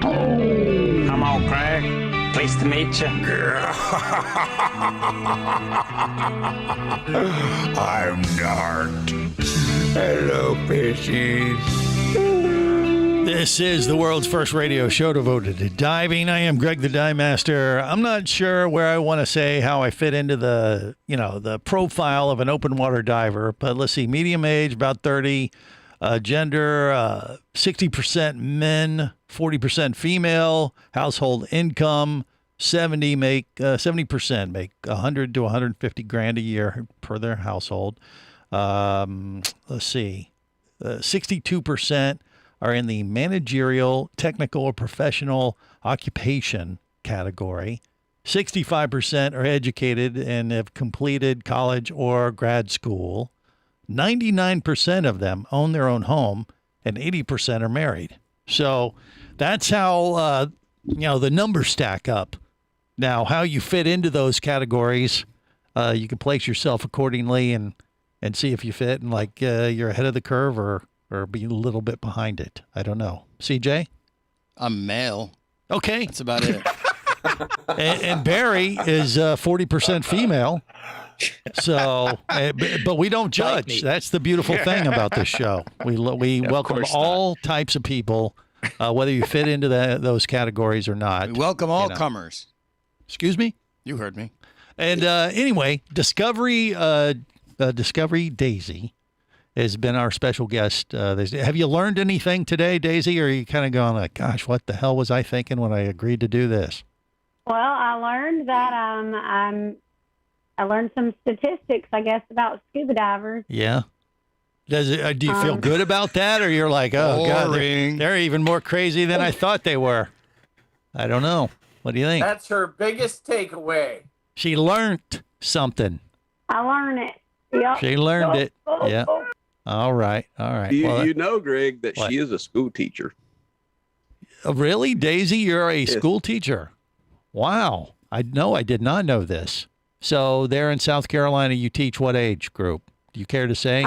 Come on, Greg. Pleased to meet you. I'm Nart. Hello, fishies. This is the world's first radio show devoted to diving. I am Greg the Dive Master. I'm not sure where I want to say how I fit into the profile of an open water diver, but let's see, medium age, about 30, gender, 60% men, 40% female, household income, 70% make 100 to 150 grand a year per their household. Let's see, 62% are in the managerial, technical, or professional occupation category. 65% are educated and have completed college or grad school. 99% of them own their own home, and 80% are married. So that's how the numbers stack up. Now, how you fit into those categories, you can place yourself accordingly and see if you fit and like you're ahead of the curve or be a little bit behind it. I don't know. CJ? I'm male. Okay. That's about it. and Barry is 40% female. So, but we don't judge. That's the beautiful thing about this show. We welcome all types of people, whether you fit into those categories or not. We welcome all comers. Excuse me? You heard me. And anyway, Discovery Daisy has been our special guest. Have you learned anything today, Daisy, or are you kind of going like, gosh, what the hell was I thinking when I agreed to do this? Well, I learned that I learned some statistics, I guess, about scuba divers. Yeah. Do you feel good about that, or you're like, oh, God, they're even more crazy than I thought they were? I don't know. What do you think? That's her biggest takeaway. She learned something. I learned it. Yep. She learned it. Yeah. All right. You know, Greg, that she is a school teacher. Really? Daisy, you're a school teacher? Wow. I did not know this. So there in South Carolina, you teach what age group? Do you care to say?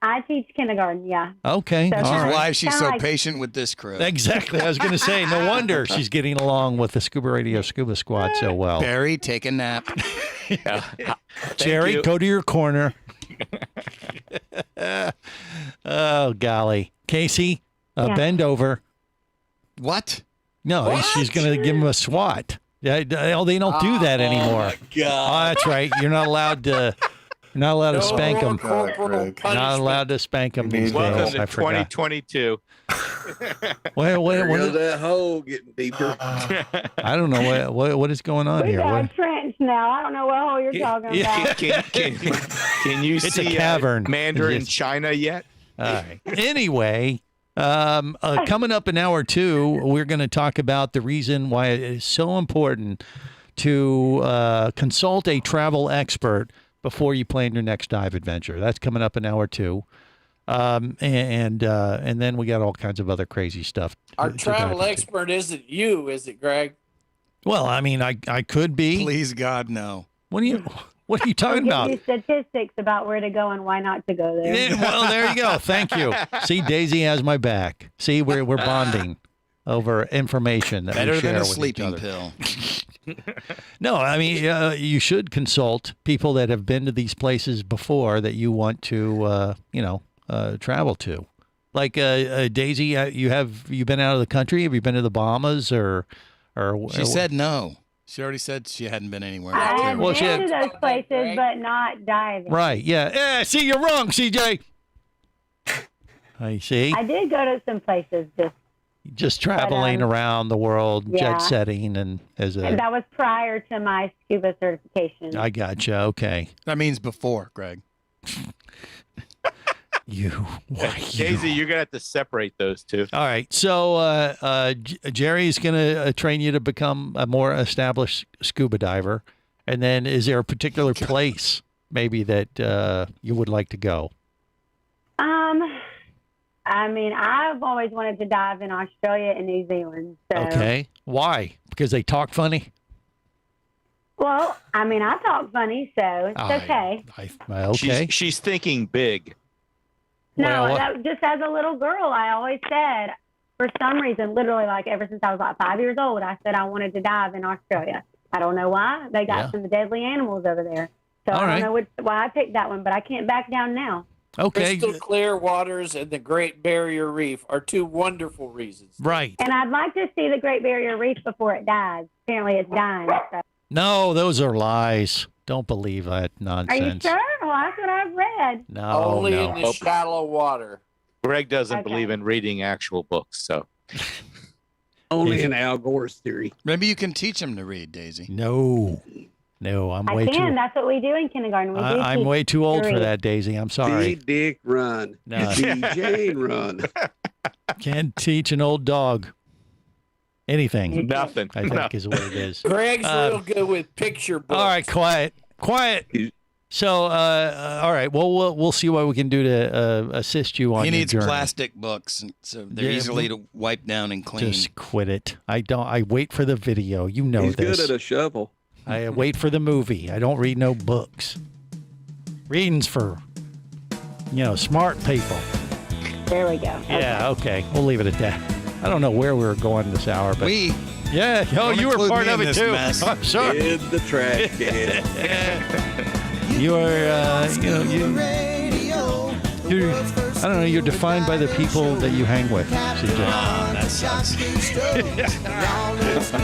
I teach kindergarten, yeah. Okay. So Which is why she's so patient with this crew. Exactly. I was going to say, no wonder she's getting along with the Scuba Radio Scuba Squad so well. Barry, take a nap. Jerry, go to your corner. Oh, golly. Casey, bend over. What? No, she's going to give him a swat. They don't do that anymore. Oh, my God. Oh, that's right. You're not allowed to... Not allowed to spank them. Not allowed to spank them these days. Welcome to I forgot. 2022. Wait, There goes that hole getting deeper. I don't know what is going on We here. got a trench now. I don't know what hole you're talking about. Can you It's see a cavern. Mandarin China yet? All right. Anyway, coming up in hour 2, we're going to talk about the reason why it is so important to consult a travel expert before you plan your next dive adventure. That's coming up in hour 2. And then we got all kinds of other crazy stuff. Our travel expert isn't you, is it, Greg? Well, I mean, I could be. Please, God, no. What are you talking about? Give you statistics about where to go and why not to go there. Yeah, well, there you go. Thank you. See, Daisy has my back. See, we're bonding over information that Better we share than a with sleeping each other. pill. No, I mean, you should consult people that have been to these places before that you want to, travel to. Like Daisy, you been out of the country? Have you been to the Bahamas or? She said no. She already said she hadn't been anywhere. I have been to those places, but not diving. Right? Yeah. Yeah. See, you're wrong, CJ. I see. I did go to some places just traveling around the world, jet setting, and and that was prior to my scuba certification. I gotcha. Okay. That means before, Greg. Daisy, you're gonna have to separate those two. All right. So Jerry's gonna train you to become a more established scuba diver, and then is there a particular place maybe that you would like to go? I mean, I've always wanted to dive in Australia and New Zealand. So. Okay. Why? Because they talk funny? Well, I mean, I talk funny, so it's okay. Okay. She's thinking big. No, just as a little girl, I always said, for some reason, literally like ever since I was like 5 years old, I said I wanted to dive in Australia. I don't know why. They got some deadly animals over there. So I don't know why I picked that one, but I can't back down now. Okay. Crystal clear waters and the Great Barrier Reef are two wonderful reasons. Right. And I'd like to see the Great Barrier Reef before it dies. Apparently it's dying. So. No, those are lies. Don't believe that nonsense. Are you sure? Well, that's what I've read. No, Only in the shallow water. Greg doesn't believe in reading actual books, so. Only in Al Gore's theory. Maybe you can teach him to read, Daisy. No, I'm way too. That's what we do in kindergarten. I'm way too old for that, Daisy. I'm sorry. Dick, run. No. DJ, run. Can't teach an old dog anything. Nothing. I think is what it is. Greg's real good with picture books. All right, quiet. So, all right. Well, we'll see what we can do to assist you on He your needs journey. plastic books, so they're easily to wipe down and clean. Just quit it. I wait for the video. You know He's this. good at a shovel. I wait for the movie. I don't read no books. Reading's for, smart people. There we go. Yeah, okay. We'll leave it at that. I don't know where we were going this hour, but yeah. Oh, you were part of it too. I'm sorry. In the trash can. You are, you're, I don't know. You're defined by the people that you hang with, CJ. That sucks.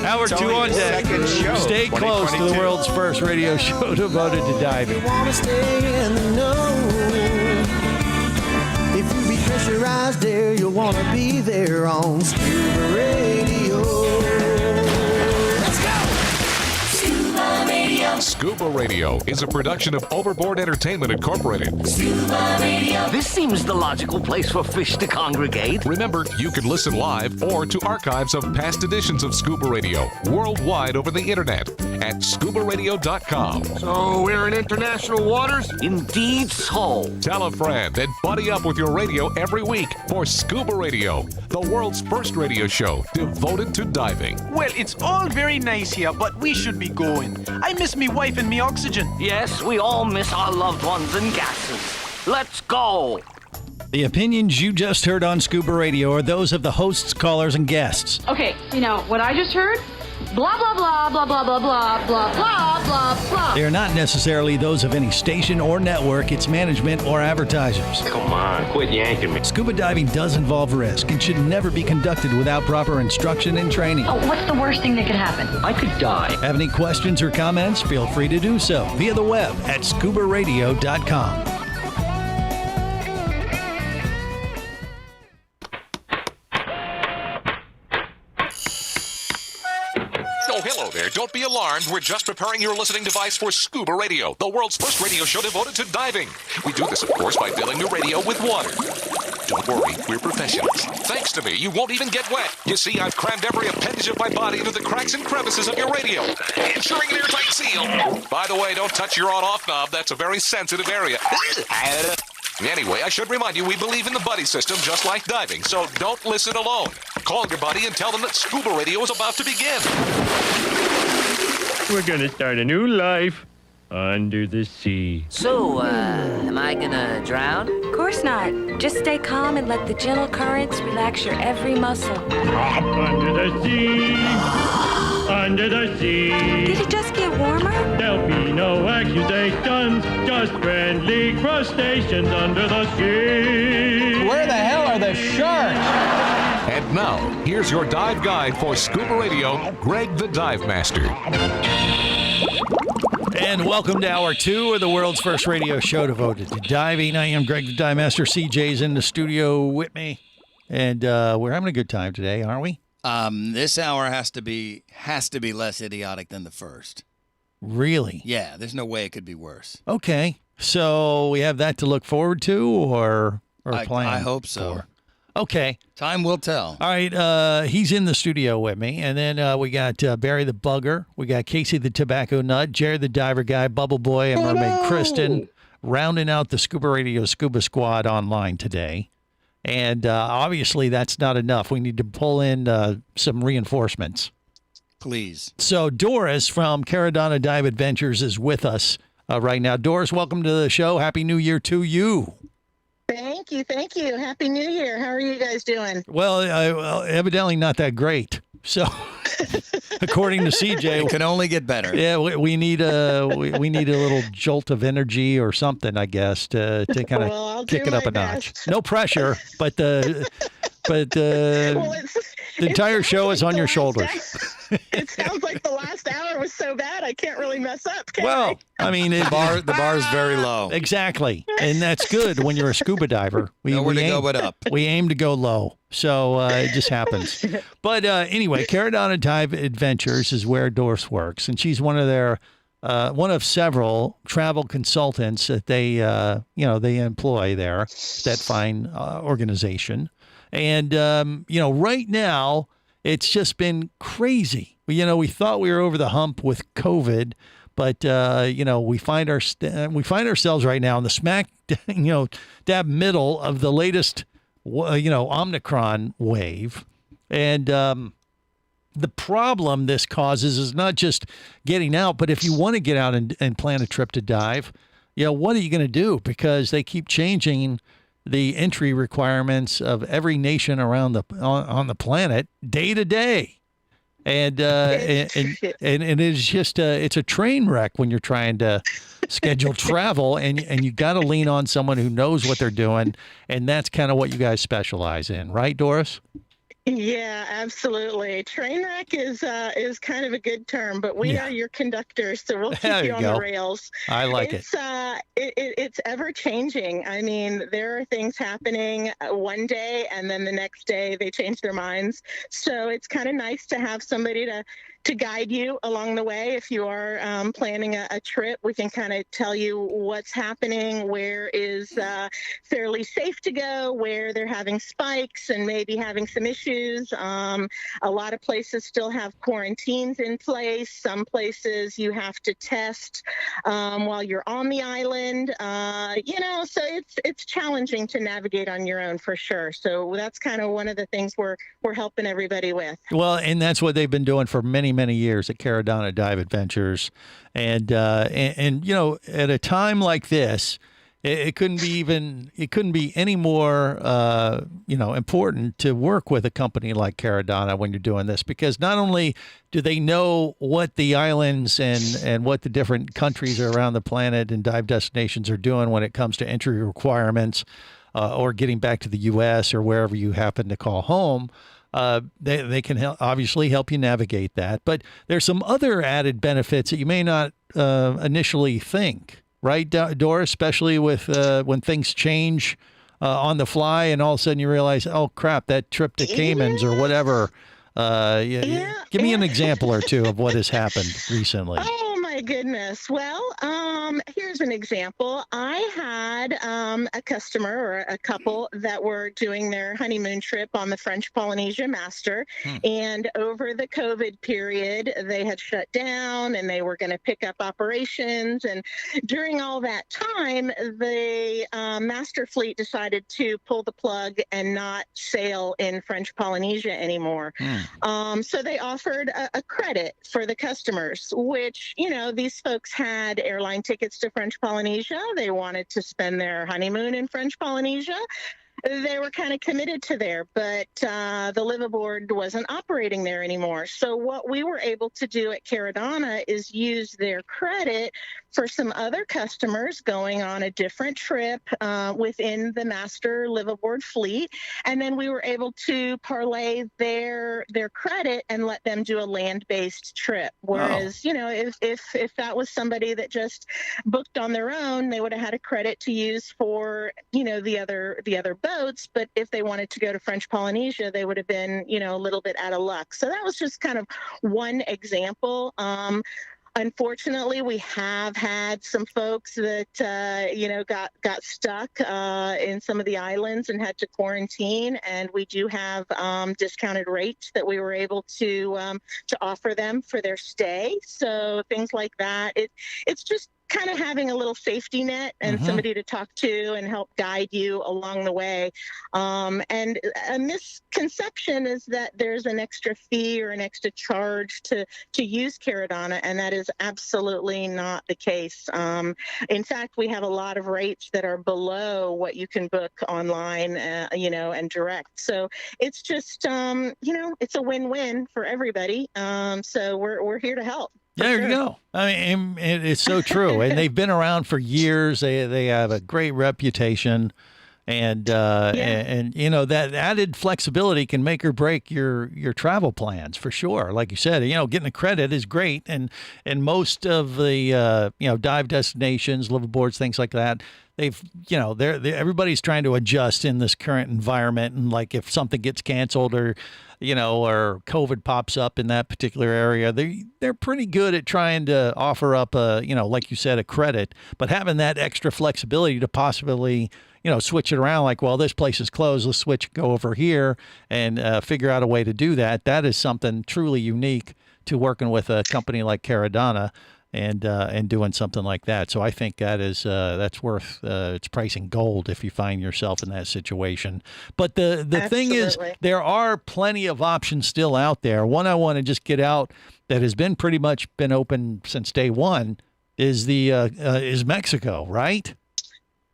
Hour 2 on deck. Stay close to the world's first radio show devoted to diving. Want to stay in the know. If you be pressurized there, you'll want to be there on Scuba Radio. Let's go! Scuba Radio. Scuba Radio is a production of Overboard Entertainment Incorporated. Scuba Radio. This seems the logical place for fish to congregate. Remember, you can listen live or to archives of past editions of Scuba Radio worldwide over the internet at ScubaRadio.com. So we're in international waters? Indeed so. Tell a friend and buddy up with your radio every week for Scuba Radio, the world's first radio show devoted to diving. Well, it's all very nice here, but we should be going. I miss me wife and me oxygen. Yes, we all miss our loved ones and gases. Let's go. The opinions you just heard on Scuba Radio are those of the hosts, callers, and guests. Okay, what I just heard? Blah, blah, blah, blah, blah, blah, blah, blah, blah, blah, blah. They are not necessarily those of any station or network, its management, or advertisers. Come on, quit yanking me. Scuba diving does involve risk and should never be conducted without proper instruction and training. Oh, what's the worst thing that could happen? I could die. Have any questions or comments? Feel free to do so via the web at ScubaRadio.com. Oh, hello there. Don't be alarmed. We're just preparing your listening device for Scuba Radio, the world's first radio show devoted to diving. We do this, of course, by filling your radio with water. Don't worry, we're professionals. Thanks to me, you won't even get wet. You see, I've crammed every appendage of my body into the cracks and crevices of your radio, ensuring an airtight seal. By the way, don't touch your on-off knob. That's a very sensitive area. Anyway, I should remind you, we believe in the buddy system just like diving, so don't listen alone. Call your buddy and tell them that Scuba Radio is about to begin. We're gonna start a new life under the sea. So, am I gonna drown? Of course not. Just stay calm and let the gentle currents relax your every muscle. Under the sea. Under the sea. Did it just get warmer? There'll be no accusations, just friendly crustaceans under the sea. Where the hell are the sharks? And now, here's your dive guide for Scuba Radio, Greg the Dive Master. And welcome to Hour 2 of the world's first radio show devoted to diving. I am Greg the Dive Master. CJ's in the studio with me. And we're having a good time today, aren't we? This hour has to be less idiotic than the first. Really? Yeah, there's no way it could be worse. Okay. So we have that to look forward to or plan? I hope so. For? Okay. Time will tell. All right. He's in the studio with me. And then we got Barry the Bugger. We got Casey the Tobacco Nut, Jared the Diver Guy, Bubble Boy, and Mermaid Kristen rounding out the Scuba Radio Scuba Squad online today. And obviously that's not enough. We need to pull in some reinforcements. Please. So Doris from Caradonna Dive Adventures is with us right now. Doris, welcome to the show. Happy New Year to you. Thank you. Thank you. Happy New Year. How are you guys doing? Well, evidently not that great. So according to CJ, it can only get better. Yeah, we need a little jolt of energy or something, I guess, to kind of kick it up a notch. No pressure, but the entire show is on your shoulders. It sounds like the last hour was so bad I can't really mess up. Well, I mean, the bar is very low. Exactly, and that's good when you're a scuba diver. Nowhere to go but up. We aim to go low, so it just happens. But anyway, Caradonna Dive Adventures is where Doris works, and she's one of several travel consultants that they employ there, that fine organization. And right now it's just been crazy. We thought we were over the hump with COVID, but we find ourselves right now in the smack dab middle of the latest Omicron wave. And the problem this causes is not just getting out, but if you want to get out and plan a trip to dive, what are you going to do? Because they keep changing the entry requirements of every nation around on the planet day to day. And it is just it's a train wreck when you're trying to schedule travel, and you got to lean on someone who knows what they're doing, and that's kind of what you guys specialize in, right, Doris? Yeah, absolutely. Train wreck is kind of a good term, but we are your conductors, so we'll keep you on the rails. I like it. It's ever changing. I mean, there are things happening one day, and then the next day they change their minds. So it's kind of nice to have somebody to guide you along the way. If you are planning a trip, we can kind of tell you what's happening, where is fairly safe to go, where they're having spikes and maybe having some issues. A lot of places still have quarantines in place. Some places you have to test while you're on the island. So it's challenging to navigate on your own for sure. So that's kind of one of the things we're helping everybody with. Well, and that's what they've been doing for many years at Caradonna Dive Adventures, and at a time like this, it couldn't be any more important to work with a company like Caradonna when you're doing this, because not only do they know what the islands and what the different countries around the planet and dive destinations are doing when it comes to entry requirements or getting back to the U.S. or wherever you happen to call home. They can obviously help you navigate that, but there's some other added benefits that you may not initially think, right, Doris? Especially with when things change on the fly, and all of a sudden you realize, oh crap, that trip to Caymans or whatever. Give me an example or two of what has happened recently. Oh my my goodness. Well, here's an example. I had a customer or a couple that were doing their honeymoon trip on the French Polynesia Master. And over the COVID period, they had shut down and they were going to pick up operations. And during all that time, the master fleet decided to pull the plug and not sail in French Polynesia anymore. So they offered a credit for the customers, which, you know, these folks had airline tickets to French Polynesia. They wanted to spend their honeymoon in French Polynesia. They were kind of committed to there, but the liveaboard wasn't operating there anymore. So what we were able to do at Caradonna is use their credit for some other customers going on a different trip within the master liveaboard fleet. And then we were able to parlay their credit and let them do a land-based trip. Whereas, you know, if that was somebody that just booked on their own, they would have had a credit to use for, you know, the other boats. But if they wanted to go to French Polynesia, they would have been, you know, a little bit out of luck. So that was just kind of one example. Unfortunately, we have had some folks that, you know, got stuck in some of the islands and had to quarantine. And we do have discounted rates that we were able to offer them for their stay. So things like that. It's just kind of having a little safety net and somebody to talk to and help guide you along the way. And a misconception is that there's an extra fee or an extra charge to use Caradonna, and that is absolutely not the case. In fact, we have a lot of rates that are below what you can book online, you know, and direct. So it's just, you know, it's a win-win for everybody. So we're here to help. There you go. I mean, it's so true. And they've been around for years. They have a great reputation. And, and you know, that added flexibility can make or break your travel plans for sure. Like you said, you know, getting a credit is great. And most of the, you know, dive destinations, liveaboards, things like that, they've, you know, everybody's trying to adjust in this current environment. And like if something gets canceled or, you know, or COVID pops up in that particular area, they're pretty good at trying to offer up a, you know, like you said, a credit, but having that extra flexibility to possibly, you know, switch it around like, well, this place is closed, let's go over here and figure out a way to do that. That is something truly unique to working with a company like Caradonna and doing something like that. So I think that is that's worth its price in gold if you find yourself in that situation. But the thing is, there are plenty of options still out there. One I want to just get out that has been pretty much been open since day one is is Mexico, right?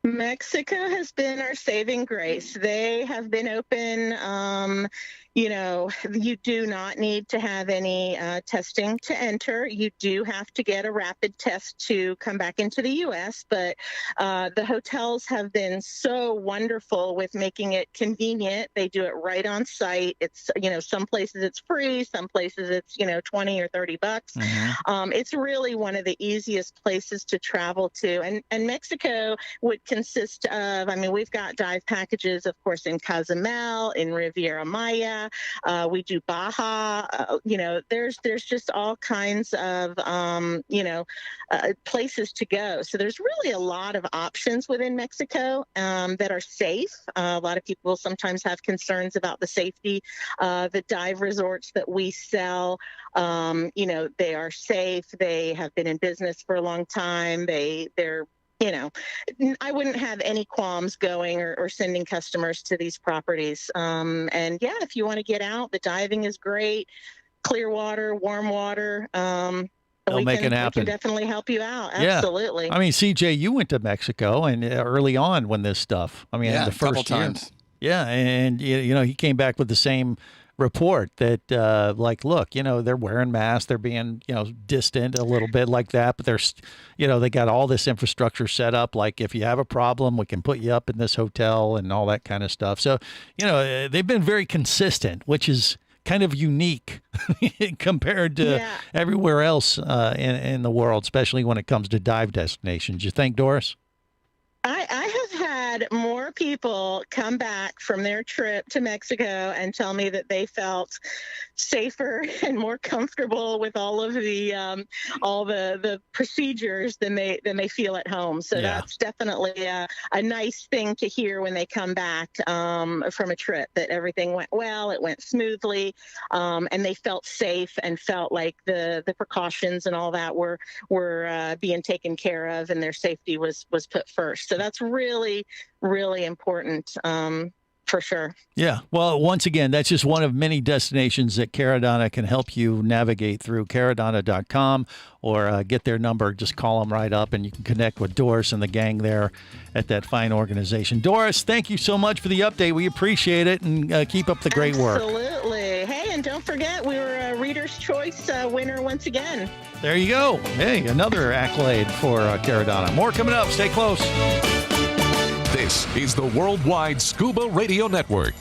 Mexico has been our saving grace. They have been open. You know, you do not need to have any testing to enter. You do have to get a rapid test to come back into the U.S., but the hotels have been so wonderful with making it convenient. They do it right on site. It's, you know, some places it's free, some places it's, you know, $20 or $30. It's really one of the easiest places to travel to. And Mexico would consist of, I mean, we've got dive packages, of course, in Cozumel, in Riviera Maya. We do Baja. You know, there's just all kinds of, you know, places to go. So there's really a lot of options within Mexico that are safe. A lot of people sometimes have concerns about the safety. The dive resorts that we sell, you know, they are safe. They have been in business for a long time. They're you know, I wouldn't have any qualms going or sending customers to these properties. And yeah, if you want to get out, the diving is great. Clear water, warm water. They'll make it happen. We can definitely help you out. Absolutely. Yeah. I mean, CJ, you went to Mexico and early on when this stuff, I mean, the first year. Times. Yeah. And, you know, he came back with the same report that like, look, you know, they're wearing masks, they're being, you know, distant a little bit like that, but there's, you know, they got all this infrastructure set up. Like if you have a problem, we can put you up in this hotel and all that kind of stuff. So, you know, they've been very consistent, which is kind of unique compared to everywhere else in the world, especially when it comes to dive destinations. You think, Doris? I have had more people come back from their trip to Mexico and tell me that they felt safer and more comfortable with all of the procedures than they feel at home. So that's definitely a nice thing to hear when they come back from a trip, that everything went well, it went smoothly, and they felt safe and felt like the precautions and all that were being taken care of, and their safety was put first. So that's really, really important. For sure. Yeah. Well, once again, that's just one of many destinations that Caradonna can help you navigate through. Caradonna.com, or get their number. Just call them right up, and you can connect with Doris and the gang there at that fine organization. Doris, thank you so much for the update. We appreciate it, and keep up the great work. Absolutely. Hey, and don't forget, we were a Reader's Choice winner once again. There you go. Hey, another accolade for Caradonna. More coming up. Stay close. This is the Worldwide Scuba Radio Network.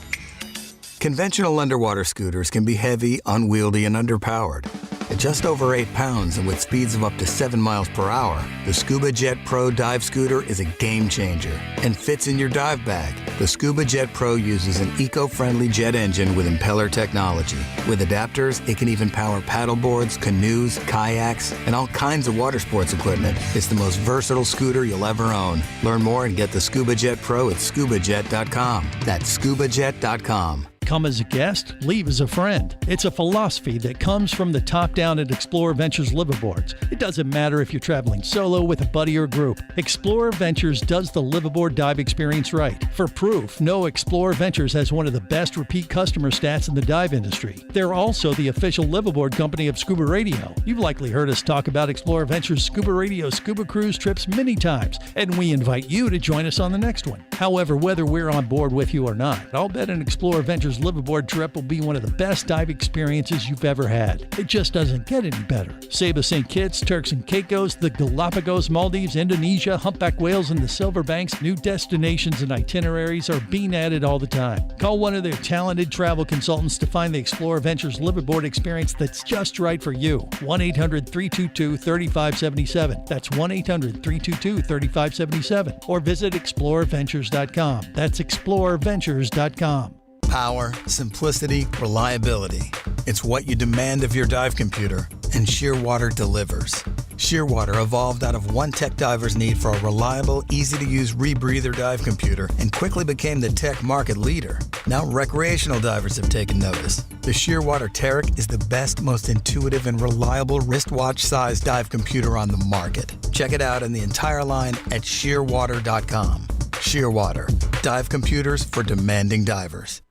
Conventional underwater scooters can be heavy, unwieldy, and underpowered. At just over 8 pounds and with speeds of up to 7 miles per hour, the Scuba Jet Pro dive scooter is a game changer and fits in your dive bag. The Scuba Jet Pro uses an eco-friendly jet engine with impeller technology. With adapters, it can even power paddleboards, canoes, kayaks, and all kinds of water sports equipment. It's the most versatile scooter you'll ever own. Learn more and get the Scuba Jet Pro at ScubaJet.com. That's ScubaJet.com. Come as a guest, leave as a friend. It's a philosophy that comes from the top down at Explorer Ventures liveaboards. It doesn't matter if you're traveling solo, with a buddy, or group. Explorer Ventures does the liveaboard dive experience right. For proof, know Explorer Ventures has one of the best repeat customer stats in the dive industry. They're also the official liveaboard company of Scuba Radio. You've likely heard us talk about Explorer Ventures Scuba Radio scuba cruise trips many times, and we invite you to join us on the next one. However, whether we're on board with you or not, I'll bet an Explorer Ventures liveaboard trip will be one of the best dive experiences you've ever had. It just doesn't get any better. Saba St. Kitts, Turks and Caicos, the Galapagos, Maldives, Indonesia, humpback whales, and the Silver Banks, new destinations and itineraries are being added all the time. Call one of their talented travel consultants to find the Explorer Ventures liveaboard experience that's just right for you. 1-800-322-3577. That's 1-800-322-3577. Or visit explorerventures.com. That's explorerventures.com. Power, simplicity, reliability. It's what you demand of your dive computer, and Shearwater delivers. Shearwater evolved out of one tech diver's need for a reliable, easy-to-use rebreather dive computer and quickly became the tech market leader. Now recreational divers have taken notice. The Shearwater Taric is the best, most intuitive, and reliable wristwatch-sized dive computer on the market. Check it out in the entire line at shearwater.com. Shearwater, dive computers for demanding divers.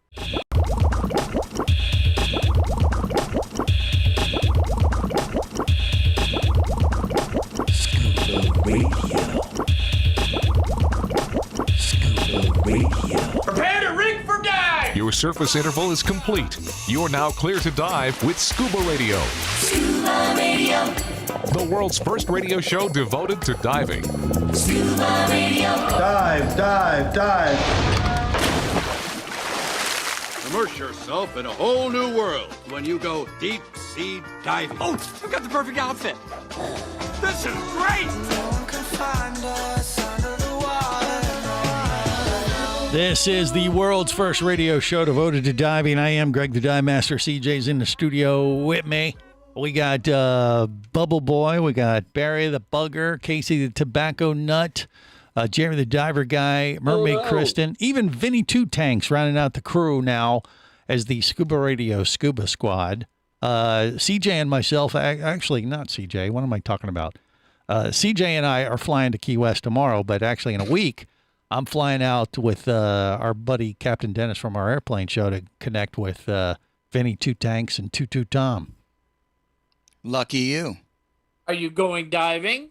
Prepare to rig for dive! Your surface interval is complete. You're now clear to dive with Scuba Radio. Scuba Radio. The world's first radio show devoted to diving. Scuba Radio. Dive, dive, dive. Immerse yourself in a whole new world when you go deep sea diving. Oh, I've got the perfect outfit. This is great! This is the world's first radio show devoted to diving. I am Greg the Dive Master. CJ's in the studio with me. We got Bubble Boy. We got Barry the Bugger. Casey the Tobacco Nut. Jerry the Diver Guy. Mermaid Kristen. Even Vinny Two Tanks rounding out the crew now as the Scuba Radio Scuba Squad. CJ and myself, actually not CJ. What am I talking about? CJ and I are flying to Key West tomorrow, but actually in a week, I'm flying out with our buddy Captain Dennis from our airplane show to connect with Vinny Two Tanks and Tutu Tom. Lucky you. Are you going diving?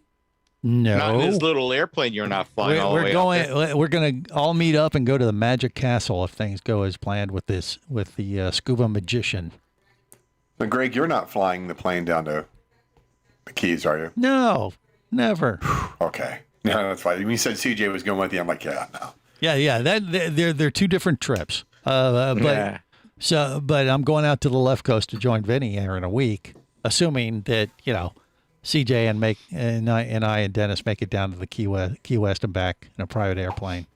No. Not in this little airplane you're not flying all the way up there. We're going to all meet up and go to the Magic Castle if things go as planned with the Scuba Magician. But Greg, you're not flying the plane down to the Keys, are you? No, never. Okay. No, that's fine. When you said CJ was going with you, I'm like, yeah, no. Yeah. They're two different trips. But I'm going out to the left coast to join Vinny here in a week, assuming that CJ and I and Dennis make it down to the Key West and back in a private airplane.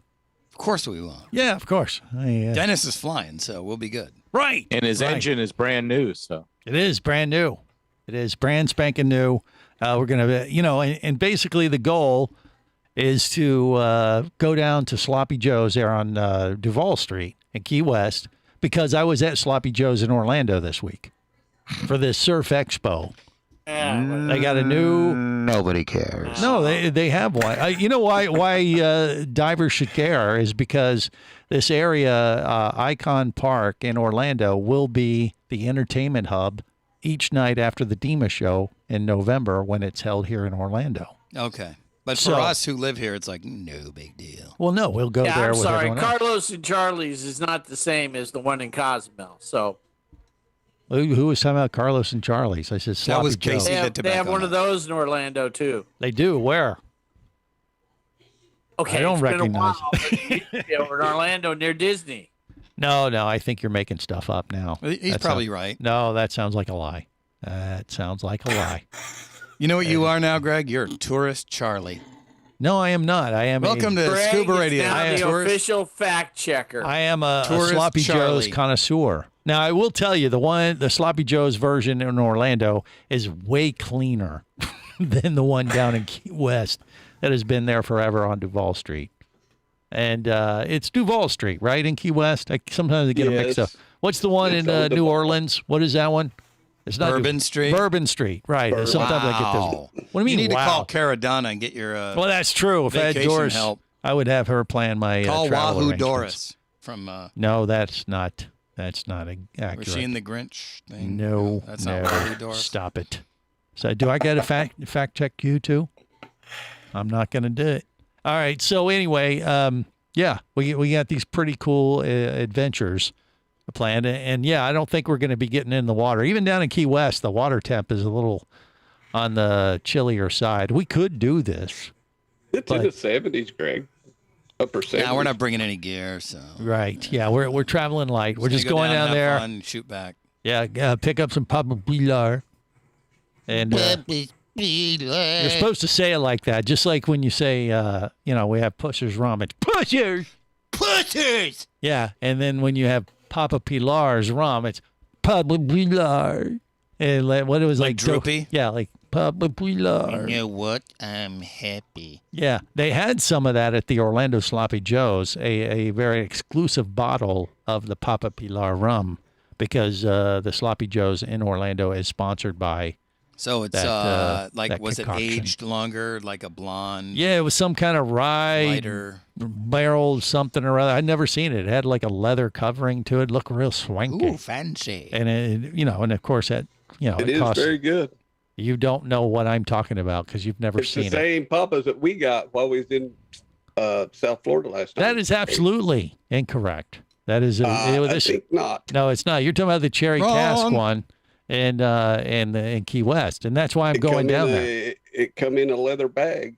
Of course we will. Yeah, of course. Dennis is flying, so we'll be good. Right. And his engine is brand new, so. It is brand new. It is brand spanking new. We're going to, and basically the goal is to go down to Sloppy Joe's there on Duval Street in Key West, because I was at Sloppy Joe's in Orlando this week for this Surf Expo. They got a new. Nobody cares. No, they have one. You know why divers should care is because this area, Icon Park in Orlando, will be the entertainment hub each night after the DEMA show in November when it's held here in Orlando. Okay. But for us who live here, it's like no big deal. Well, no, we'll go there I'm with sorry, everyone else. Carlos and Charlie's is not the same as the one in Cozumel. So Who was talking about Carlos and Charlie's? I said Sloppy was Joe. Casey. they have one of those in Orlando too. They do. Where? Okay, I don't it's recognize. been a while, but we're in Orlando near Disney. No, I think you're making stuff up now. He's probably right. No, that sounds like a lie. That sounds like a lie. You know what you are now, Greg? You're tourist Charlie. No, I am not. I am. Welcome to Greg Scuba is Radio. now I am the official fact checker. I am a Tourist Sloppy Charlie. Joe's connoisseur. Now, I will tell you, the Sloppy Joe's version in Orlando is way cleaner than the one down in Key West that has been there forever on Duval Street. And it's Duval Street, right, in Key West? Sometimes I get them mixed up. What's the one in New Orleans? What is that one? It's not Bourbon Street? Bourbon Street, right. Sometimes I get this. What do you mean, You need wow? to call Caradonna and get your Well, that's true. If I had vacation Doris, help. I would have her plan my Call travel Wahoo arrangements. Doris from No, that's not accurate. was she in the Grinch thing? No, That's no. not Wahoo Doris. Stop it. So, do I get a fact check you too? I'm not going to do it. All right. So anyway, yeah, we got these pretty cool adventures planned, and yeah, I don't think we're going to be getting in the water. Even down in Key West, the water temp is a little on the chillier side. We could do this. It's in the 70s, Greg. Upper 70s. Yeah, we're not bringing any gear, so. Right. Yeah, we're traveling light. We're just Go going down have there. fun, shoot back. Yeah, pick up some Papa Pilar. And you're supposed to say it like that, just like when you say, we have Pusher's rum. It's Pushers! Yeah, and then when you have Papa Pilar's rum, it's Papa Pilar. And what it was like droopy? Yeah, like Papa Pilar. You know what? I'm happy. Yeah, they had some of that at the Orlando Sloppy Joe's, a very exclusive bottle of the Papa Pilar rum, because the Sloppy Joe's in Orlando is sponsored by. So it's that was it concoction. aged longer, like a blonde? Yeah, it was some kind of rye Lighter. barrel something or other. I'd never seen it. It had like a leather covering to it. Looked real swanky. Ooh, fancy. And and of course that It is costs. very good. You don't know what I'm talking about because you've never It's seen the it. same papas that we got while we was in South Florida last time. That is absolutely incorrect. That is I think not. No, it's not. You're talking about the cherry cask one and in Key West, and that's why I'm going down there. It come in a leather bag.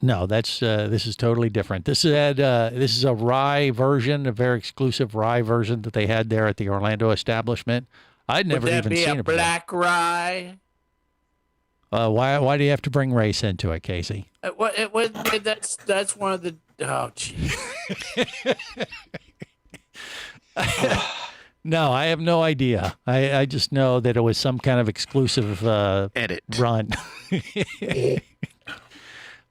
No, this is totally different. This is a rye version, a very exclusive rye version that they had there at the Orlando establishment. I'd never Would that even be seen a it before. black rye? Why do you have to bring race into it, Casey? That's one of the. Oh, gee. No, I have no idea. I just know that it was some kind of exclusive edit run.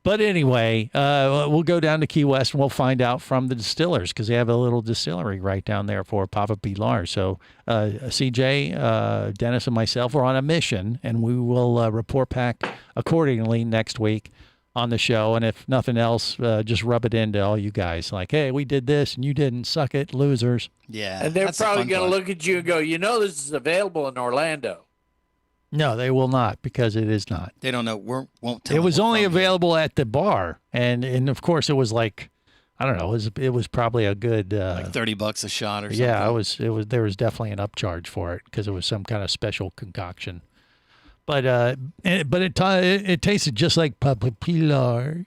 But anyway, we'll go down to Key West and we'll find out from the distillers because they have a little distillery right down there for Papa Pilar. So CJ, Dennis, and myself are on a mission, and we will report back accordingly next week on the show. And if nothing else, just rub it into all you guys. Like, hey, we did this and you didn't. Suck it, losers. Yeah. And they're probably going to look at you and go, this is available in Orlando. No, they will not because it is not. They don't know. Won't tell. It was only available at the bar, and of course it was like, I don't know, it was probably a good like $30 a shot or something. Yeah, there was definitely an upcharge for it because it was some kind of special concoction. But it tasted just like Papa Pilar.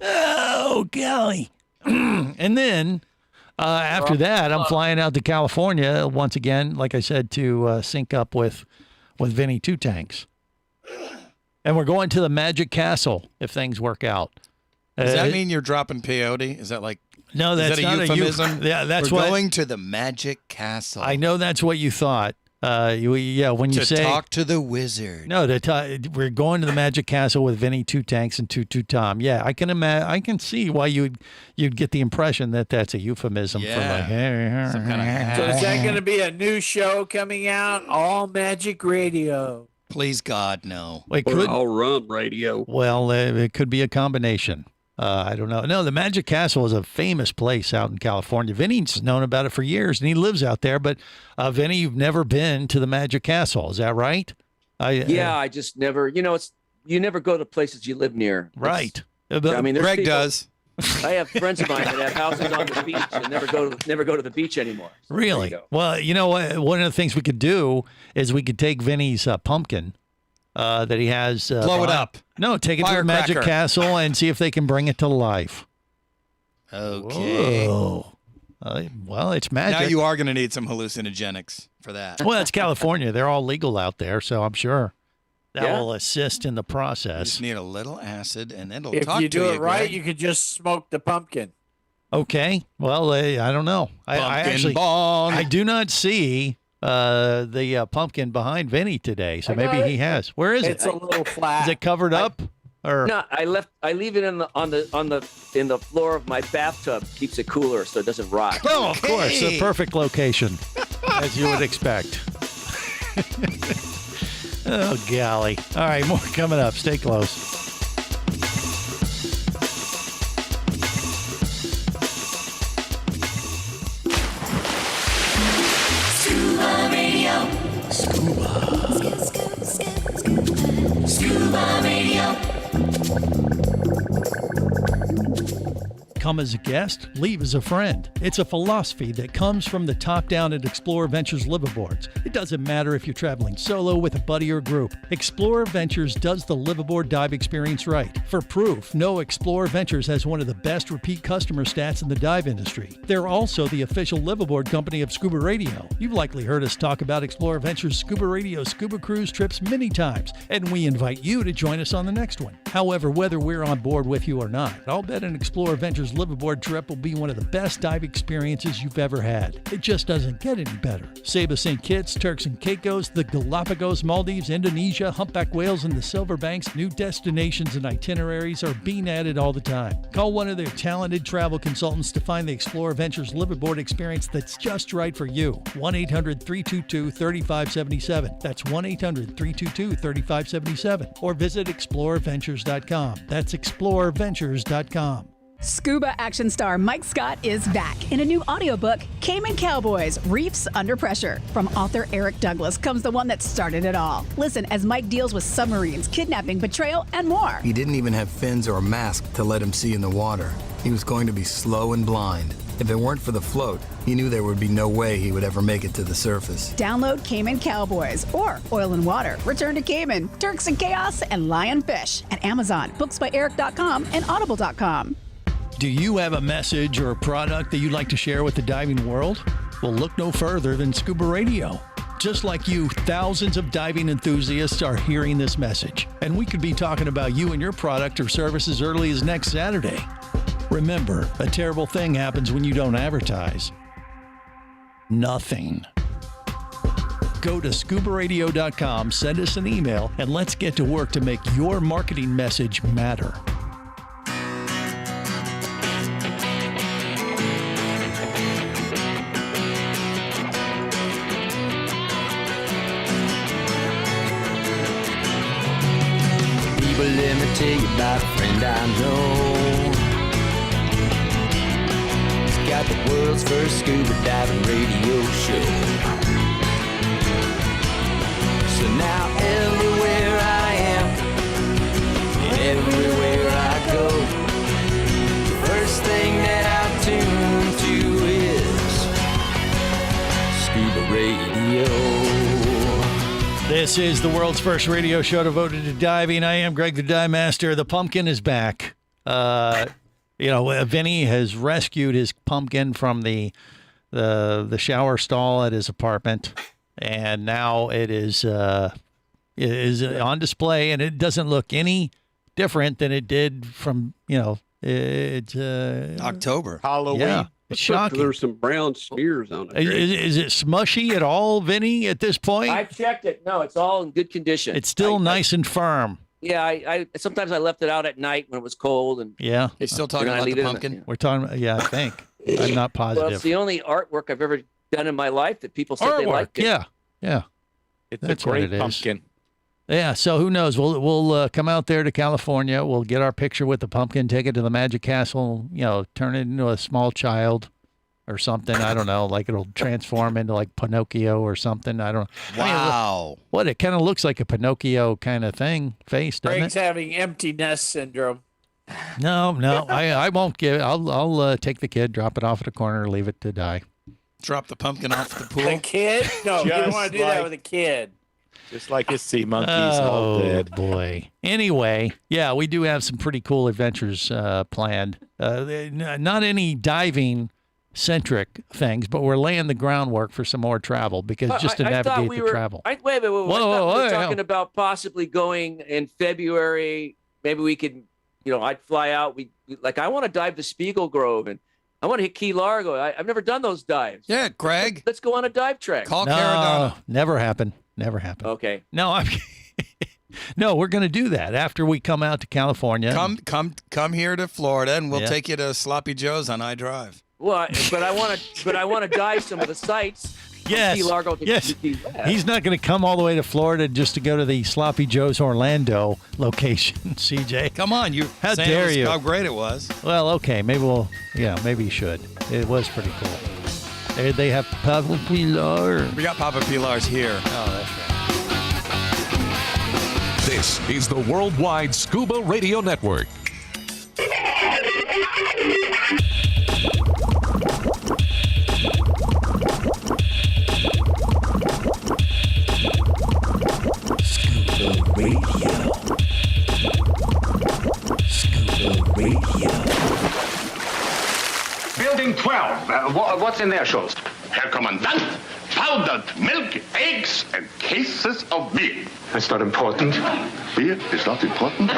Oh golly! And then. After that, I'm flying out to California once again, like I said, to sync up with Vinny Two Tanks. And we're going to the Magic Castle if things work out. Does that mean you're dropping peyote? Is that like? No, that's is that not a euphemism. Yeah, that's we're what. going to the Magic Castle. I know that's what you thought. When you to say talk to the wizard. No, we're going to the Magic Castle with Vinny, Two Tanks, and Two Tom. Yeah, I can I can see why you'd get the impression that that's a euphemism for like. Some kind of So is that going to be a new show coming out? All Magic Radio. Please God, no. It could all rum radio. Well, it could be a combination. I don't know. No, the Magic Castle is a famous place out in California. Vinny's known about it for years, and he lives out there. But, Vinny, you've never been to the Magic Castle. Is that right? I just never, you never go to places you live near. Right. I mean, Greg does. I have friends of mine that have houses on the beach and never go to the beach anymore. So really? Well, you know what? One of the things we could do is we could take Vinny's pumpkin that he has. Blow it up. No, take it to the Magic Castle and see if they can bring it to life. Okay. Whoa. Well, it's magic. Now you are going to need some hallucinogenics for that. Well, it's California. They're all legal out there, so I'm sure that will assist in the process. You just need a little acid, and it'll If talk to you. you do it right, Greg. you could just smoke the pumpkin. Okay. Well, I don't know. I actually bong. I do not see the pumpkin behind Vinny today, so maybe he has. Where is it? It's a little flat. Is it covered up? Or No, I leave it in the floor of my bathtub. Keeps it cooler so it doesn't rot. Oh, of course, the perfect location, as you would expect. Oh, golly. All right, more coming up. Stay close. Scuba Radio. Scuba Radio. Come as a guest, leave as a friend. It's a philosophy that comes from the top down at Explorer Ventures liveaboards. It doesn't matter if you're traveling solo, with a buddy, or group. Explorer Ventures does the liveaboard dive experience right. For proof, no Explorer Ventures has one of the best repeat customer stats in the dive industry. They're also the official liveaboard company of Scuba Radio. You've likely heard us talk about Explorer Ventures Scuba Radio scuba cruise trips many times, and we invite you to join us on the next one. However, whether we're on board with you or not, I'll bet an Explorer Ventures liveaboard trip will be one of the best dive experiences you've ever had. It just doesn't get any better. Saba St. Kitts, Turks and Caicos, the Galapagos, Maldives, Indonesia, humpback whales, and the Silver Banks, new destinations and itineraries are being added all the time. Call one of their talented travel consultants to find the Explorer Ventures liveaboard experience that's just right for you. 1-800-322-3577. That's 1-800-322-3577. Or visit explorerventures.com. That's explorerventures.com. Scuba action star Mike Scott is back in a new audiobook, Cayman Cowboys, Reefs Under Pressure. From author Eric Douglas comes the one that started it all. Listen as Mike deals with submarines, kidnapping, betrayal, and more. He didn't even have fins or a mask to let him see in the water. He was going to be slow and blind. If it weren't for the float, he knew there would be no way he would ever make it to the surface. Download Cayman Cowboys or Oil and Water, Return to Cayman, Turks and Chaos, and Lionfish at Amazon, booksbyeric.com, and audible.com. Do you have a message or a product that you'd like to share with the diving world? Well, look no further than Scuba Radio. Just like you, thousands of diving enthusiasts are hearing this message, and we could be talking about you and your product or service as early as next Saturday. Remember, a terrible thing happens when you don't advertise. Nothing. Go to ScubaRadio.com, send us an email, and let's get to work to make your marketing message matter. Let me tell you about a friend I know. He's got the world's first scuba diving radio show. So now everywhere I am, everywhere I go, the first thing that I tune to is Scuba Radio. This is the world's first radio show devoted to diving. I am Greg the Dive Master. The pumpkin is back. Vinny has rescued his pumpkin from the shower stall at his apartment, and now it is is on display, and it doesn't look any different than it did from it's October. Halloween. Yeah, it's shocking. There's some brown smears on it. Is it smushy at all, Vinny? At this point, I checked it. No, it's all in good condition. it's still nice and firm. Yeah, I sometimes I left it out at night when it was cold, and Yeah, You're still talking You're gonna about leave the it in pumpkin? we're talking. Yeah, I think I'm not well, positive. it's the only artwork I've ever done in my life that people said they liked it. Yeah. It's That's a what great it is. pumpkin. Yeah, so who knows? We'll come out there to California. We'll get our picture with the pumpkin, take it to the Magic Castle. Turn it into a small child or something. I don't know. Like it'll transform into like Pinocchio or something. I don't. Wow. What it kind of looks like a Pinocchio kind of thing, face, doesn't Greg's it? having empty nest syndrome. No, I won't give it. I'll take the kid, drop it off at a corner, leave it to die. Drop the pumpkin off the pool. A kid? No, you don't Just want to do that like- with a kid. Just like his sea monkeys all dead. Boy. Anyway, yeah, we do have some pretty cool adventures planned. Not any diving centric things, but we're laying the groundwork for some more travel because just to I thought navigate we the were, travel. wait. Whoa, I thought whoa, we were whoa, talking about possibly going in February. Maybe we could, I'd fly out. I want to dive the Spiegel Grove and I want to hit Key Largo. I've never done those dives. Yeah, Greg. Let's go on a dive trek. Call No, Caradonna. never happened. Never happened. Okay. No, no, we're going to do that after we come out to California. Come here to Florida, and we'll Yeah. take you to Sloppy Joe's on iDrive. Well, but I want to dive some of the sites. from Yes. Key Largo to Yes. Key West. He's not going to come all the way to Florida just to go to the Sloppy Joe's Orlando location, CJ. Come on, you. How saying dare you? How great it was. Well, okay, maybe maybe you should. It was pretty cool. They have Pablo Pilar. We got Papa Pilar's here. Oh, that's right. This is the Worldwide Scuba Radio Network. Scuba Radio. Scuba Radio. Building 12. What's in there, Schultz? Herr Kommandant, powdered milk, eggs, and cases of beer. That's not important. Beer is not important?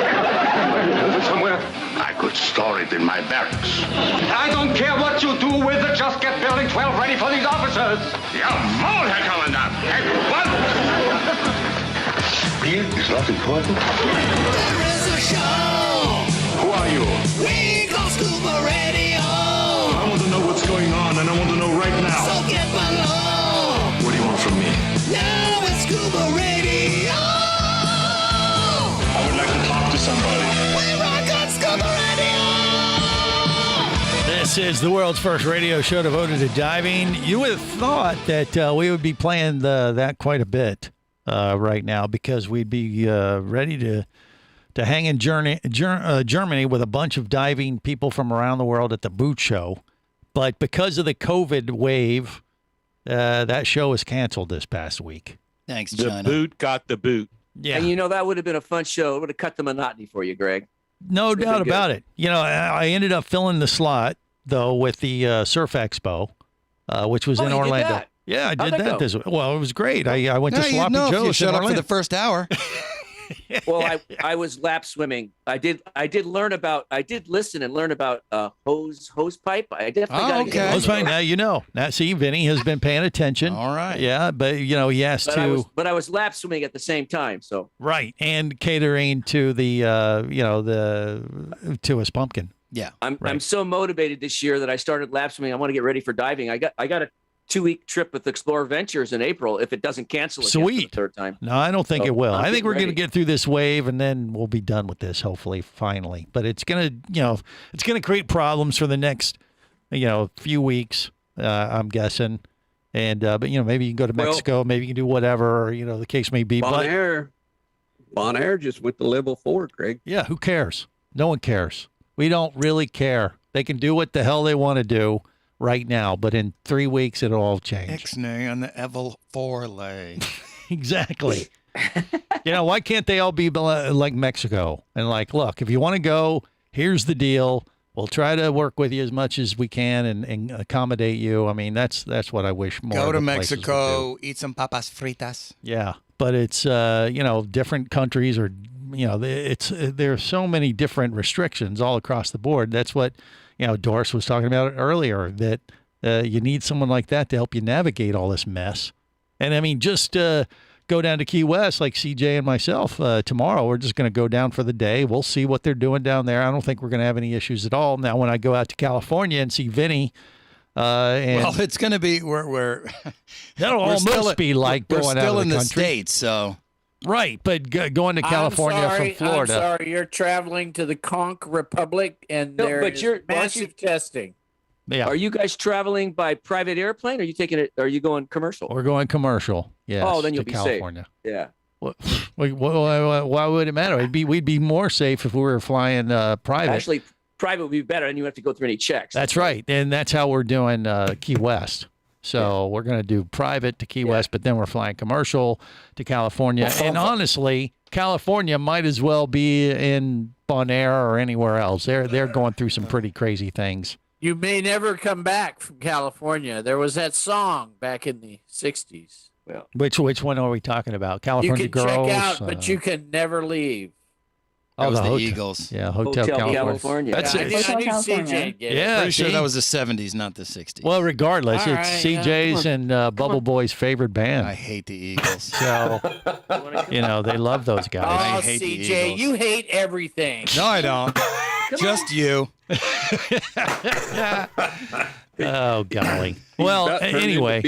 Somewhere? I could store it in my barracks. I don't care what you do with it. Just get Building 12 ready for these officers. Jawohl, Herr Kommandant. At once. Beer is not important? There is a show. Who are you? We call Scuba Radio. I want to know what's going on, and I want to know right now. So get below. What do you want from me? Now it's Scuba Radio. I would like to talk to somebody. We rock on Scuba Radio. This is the world's first radio show devoted to diving. You would have thought that we would be playing that quite a bit right now because we'd be ready to hang in Germany with a bunch of diving people from around the world at the boot show. But because of the COVID wave, that show was canceled this past week. Thanks, The China. boot got the boot. Yeah. And that would have been a fun show. It would have cut the monotony for you, Greg. No been doubt good. about it. I ended up filling the slot, though, with the Surf Expo, which was Oh, in you did Orlando. that? Yeah, I How'd did that that go? this week. Well, it was great. I went to No, Sloppy you'd know if Joe's you in shut up for Orlando. the first hour. Well, I was lap swimming. I did listen and learn about hose pipe. I definitely got okay. That was fine. Now you know. Now, see, Vinny has been paying attention. All right. Yeah, but he has But to I was lap swimming at the same time. So right and catering to the to his pumpkin. Yeah. I'm so motivated this year that I started lap swimming. I want to get ready for diving. I got a 2-week trip with Explore Ventures in April if it doesn't cancel again for Sweet. the third time. No, I don't think So, it will. I'm I think getting we're going to ready. get through this wave and then we'll be done with this. Hopefully, finally. But it's going to create problems for the next few weeks. I'm guessing. And but maybe you can go to Mexico. Maybe you can do whatever the case may be. Bonaire just went to level 4, Greg. Yeah, who cares? No one cares. We don't really care. They can do what the hell they want to do right now, but in 3 weeks it'll all change. Ixnay on the Evel 4 lay. Exactly. Why can't they all be like Mexico? And look, if you want to go, here's the deal. We'll try to work with you as much as we can and accommodate you. I mean, that's what I wish more. Go to other places would do. Mexico, eat some papas fritas. Yeah. but it's different countries or there are so many different restrictions all across the board. That's what Doris was talking about earlier, that you need someone like that to help you navigate all this mess. And I mean, just go down to Key West, like CJ and myself tomorrow. We're just going to go down for the day. We'll see what they're doing down there. I don't think we're going to have any issues at all. Now, when I go out to California and see Vinny, well, it's going to be we're that'll almost be like going out of the in the country. States, so right. But going to California from Florida. I'm sorry, you're traveling to the Conch Republic, and there is massive testing. Yeah. Are you guys traveling by private airplane? Or are you taking it? Are you going commercial? We're going commercial. Yes. Oh, then you'll to be California. safe. Yeah. Why would it matter? We'd be more safe if we were flying private. Actually, private would be better, and you don't have to go through any checks. That's right, and that's how we're doing Key West. So we're going to do private to Key West, but then we're flying commercial to California. And honestly, California might as well be in Bonaire or anywhere else. They're going through some pretty crazy things. You may never come back from California. There was that song back in the 60s. Well, which one are we talking about? California you can Girls? check out, but you can never leave. That was the Eagles. Yeah, Hotel California. That's it. I knew CJ get it. Yeah, pretty sure that was the 70s, not the 60s. Well, regardless, All it's right, CJ's and Bubble Boy's favor't band. I hate the Eagles. So, they love those guys. Oh, I hate the CJ, Eagles. you hate everything. No, I don't. Just you. Oh, golly. Well, anyway.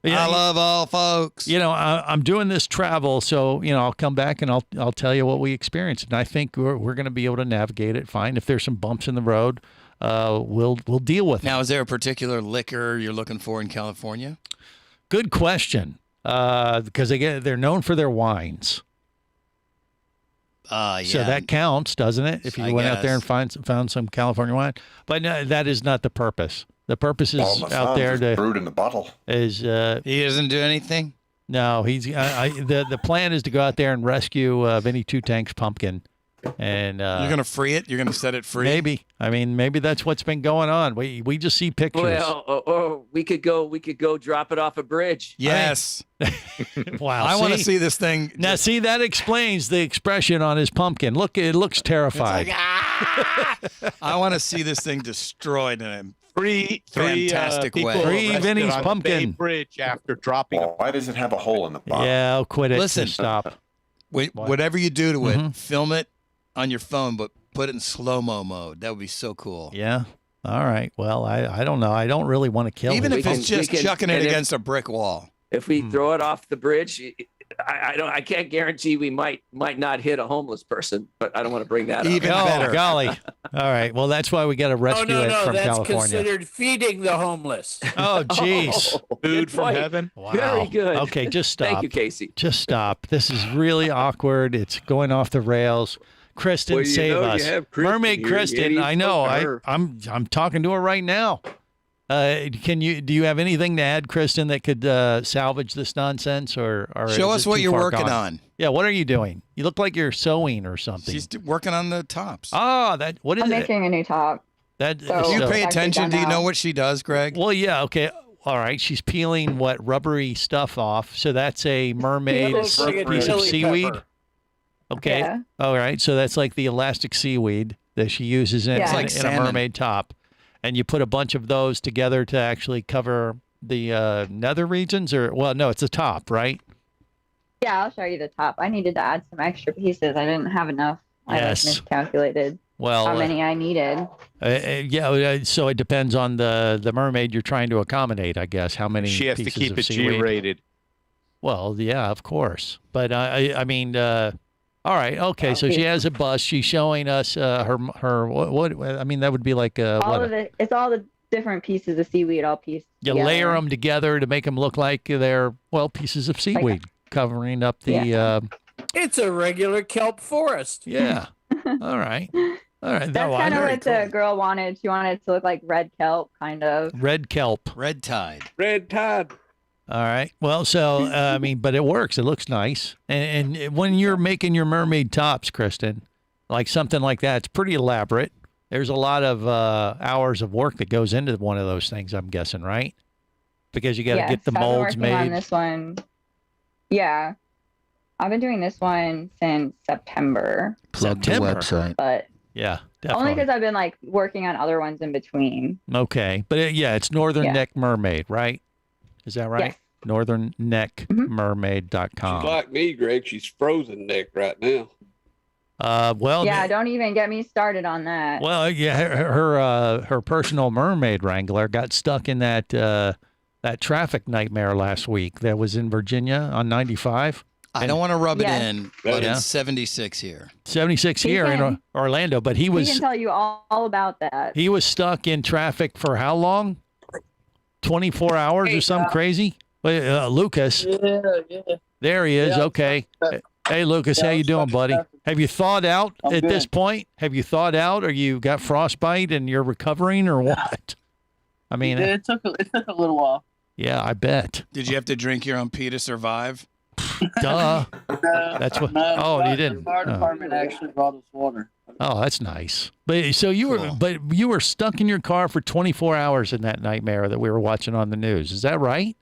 I love all folks. I'm doing this travel, so, I'll come back and I'll tell you what we experienced. And I think we're going to be able to navigate it fine. If there's some bumps in the road, we'll deal with it. Now, is there a particular liquor you're looking for in California? Good question. Because they're known for their wines. Yeah. So that counts, doesn't it? If you went out there and found some California wine. But no, that is not the purpose. The purpose is out there to brewed in the bottle. Is he doesn't do anything? No, he's the plan is to go out there and rescue Vinny Two Tank's pumpkin. And you're gonna free it? You're gonna set it free? Maybe. I mean, maybe that's what's been going on. We just see pictures. Well, we could go drop it off a bridge. Yes. Wow. I want to see this thing. Now, see, that explains the expression on his pumpkin. Look, it looks terrified. I want to see this thing destroyed in a fantastic way. Free Vinny's pumpkin. Bridge after dropping. Why does it have a hole in the bottom? Yeah, I'll quit it. Listen, Stop. Whatever you do to it, film it on your phone, but put it in slow-mo mode. That would be so cool. Yeah. All right. Well, I don't know. I don't really want to kill Even him. if it's just chucking it against a brick wall. If we throw it off the bridge, I can't guarantee we might not hit a homeless person, but I don't want to bring that up. Even better. Golly. All right. Well, that's why we got to rescue it from that's California. considered feeding the homeless. Oh, jeez. Food from heaven. Wow. Very good. Okay, just stop. Thank you, Casey. Just stop. This is really awkward. It's going off the rails. Kristen, Well, save us. Mermaid here. Kristen, You I know. spoke to I'm talking to her right now. Do you have anything to add, Kristen, that could salvage this nonsense, or show is us it what too you're far working gone? on? Yeah, what are you doing? You look like you're sewing or something. She's working on the tops. What is I'm it? making a new top. That So- Do you pay Actually attention? done Do you know now. what she does, Greg? Well, yeah, okay. All right, she's peeling rubbery stuff off. So that's a mermaid looks like a piece of chili seaweed. pepper. Okay. Yeah. All right. So that's like the elastic seaweed that she uses in, Yeah. It's like in a salmon. mermaid top. And you put a bunch of those together to actually cover the nether regions, no, it's the top, right? Yeah, I'll show you the top. I needed to add some extra pieces. I didn't have enough. Yes. I miscalculated Well, how many I needed. so it depends on the mermaid you're trying to accommodate, I guess. How many She has to pieces keep of it seaweed. G-rated. Well, yeah, of course. But I mean, all right, okay. So she has a bust. She's showing us her what? I mean, that would be like All of it. It's all the different pieces of seaweed all pieced You together. layer them together to make them look like they're pieces of seaweed covering up the. It's a regular kelp forest. Yeah. All right. All right. That's kind of what the girl wanted. She wanted it to look like red kelp, kind of. Red kelp. Red tide. Red tide. All right. Well, so I mean, but it works. It looks nice. And when you're making your mermaid tops, Kristen, like something like that, it's pretty elaborate. There's a lot of hours of work that goes into one of those things, I'm guessing, right? Because you got to get the molds I've been working on made. this one. Yeah. I've been doing this one since September. Plug the website. But Yeah, only definitely. because I've been like working on other ones in between. Okay, but yeah, it's Northern Yeah. Neck Mermaid, right? Is that right? Yes. NorthernNeckMermaid.com. She's like me, Greg. She's frozen neck right now. Well, Yeah, don't even get me started on that. well, yeah, her personal mermaid wrangler got stuck in that traffic nightmare last week that was in Virginia on 95. I don't want to rub Yes. it in, but Yeah. it's 76 here. 76 He here in can. Orlando, but he He was can tell you all about that. he was stuck in traffic for how long? 24 hours or something crazy? Lucas, Yeah. there he is. Yeah. Okay. Hey, Lucas, how you doing, buddy? Have you thawed out I'm at this good. point? Have you thawed out, or you got frostbite and you're recovering, or what? I mean, It took a little while. yeah, I bet. Did you have to drink your own pee to survive? Duh. No, That's what. no, Oh, you didn't. The fire Oh. department actually brought us water. Oh, that's nice. But so you Cool. were stuck in your car for 24 hours in that nightmare that we were watching on the news. Is that right?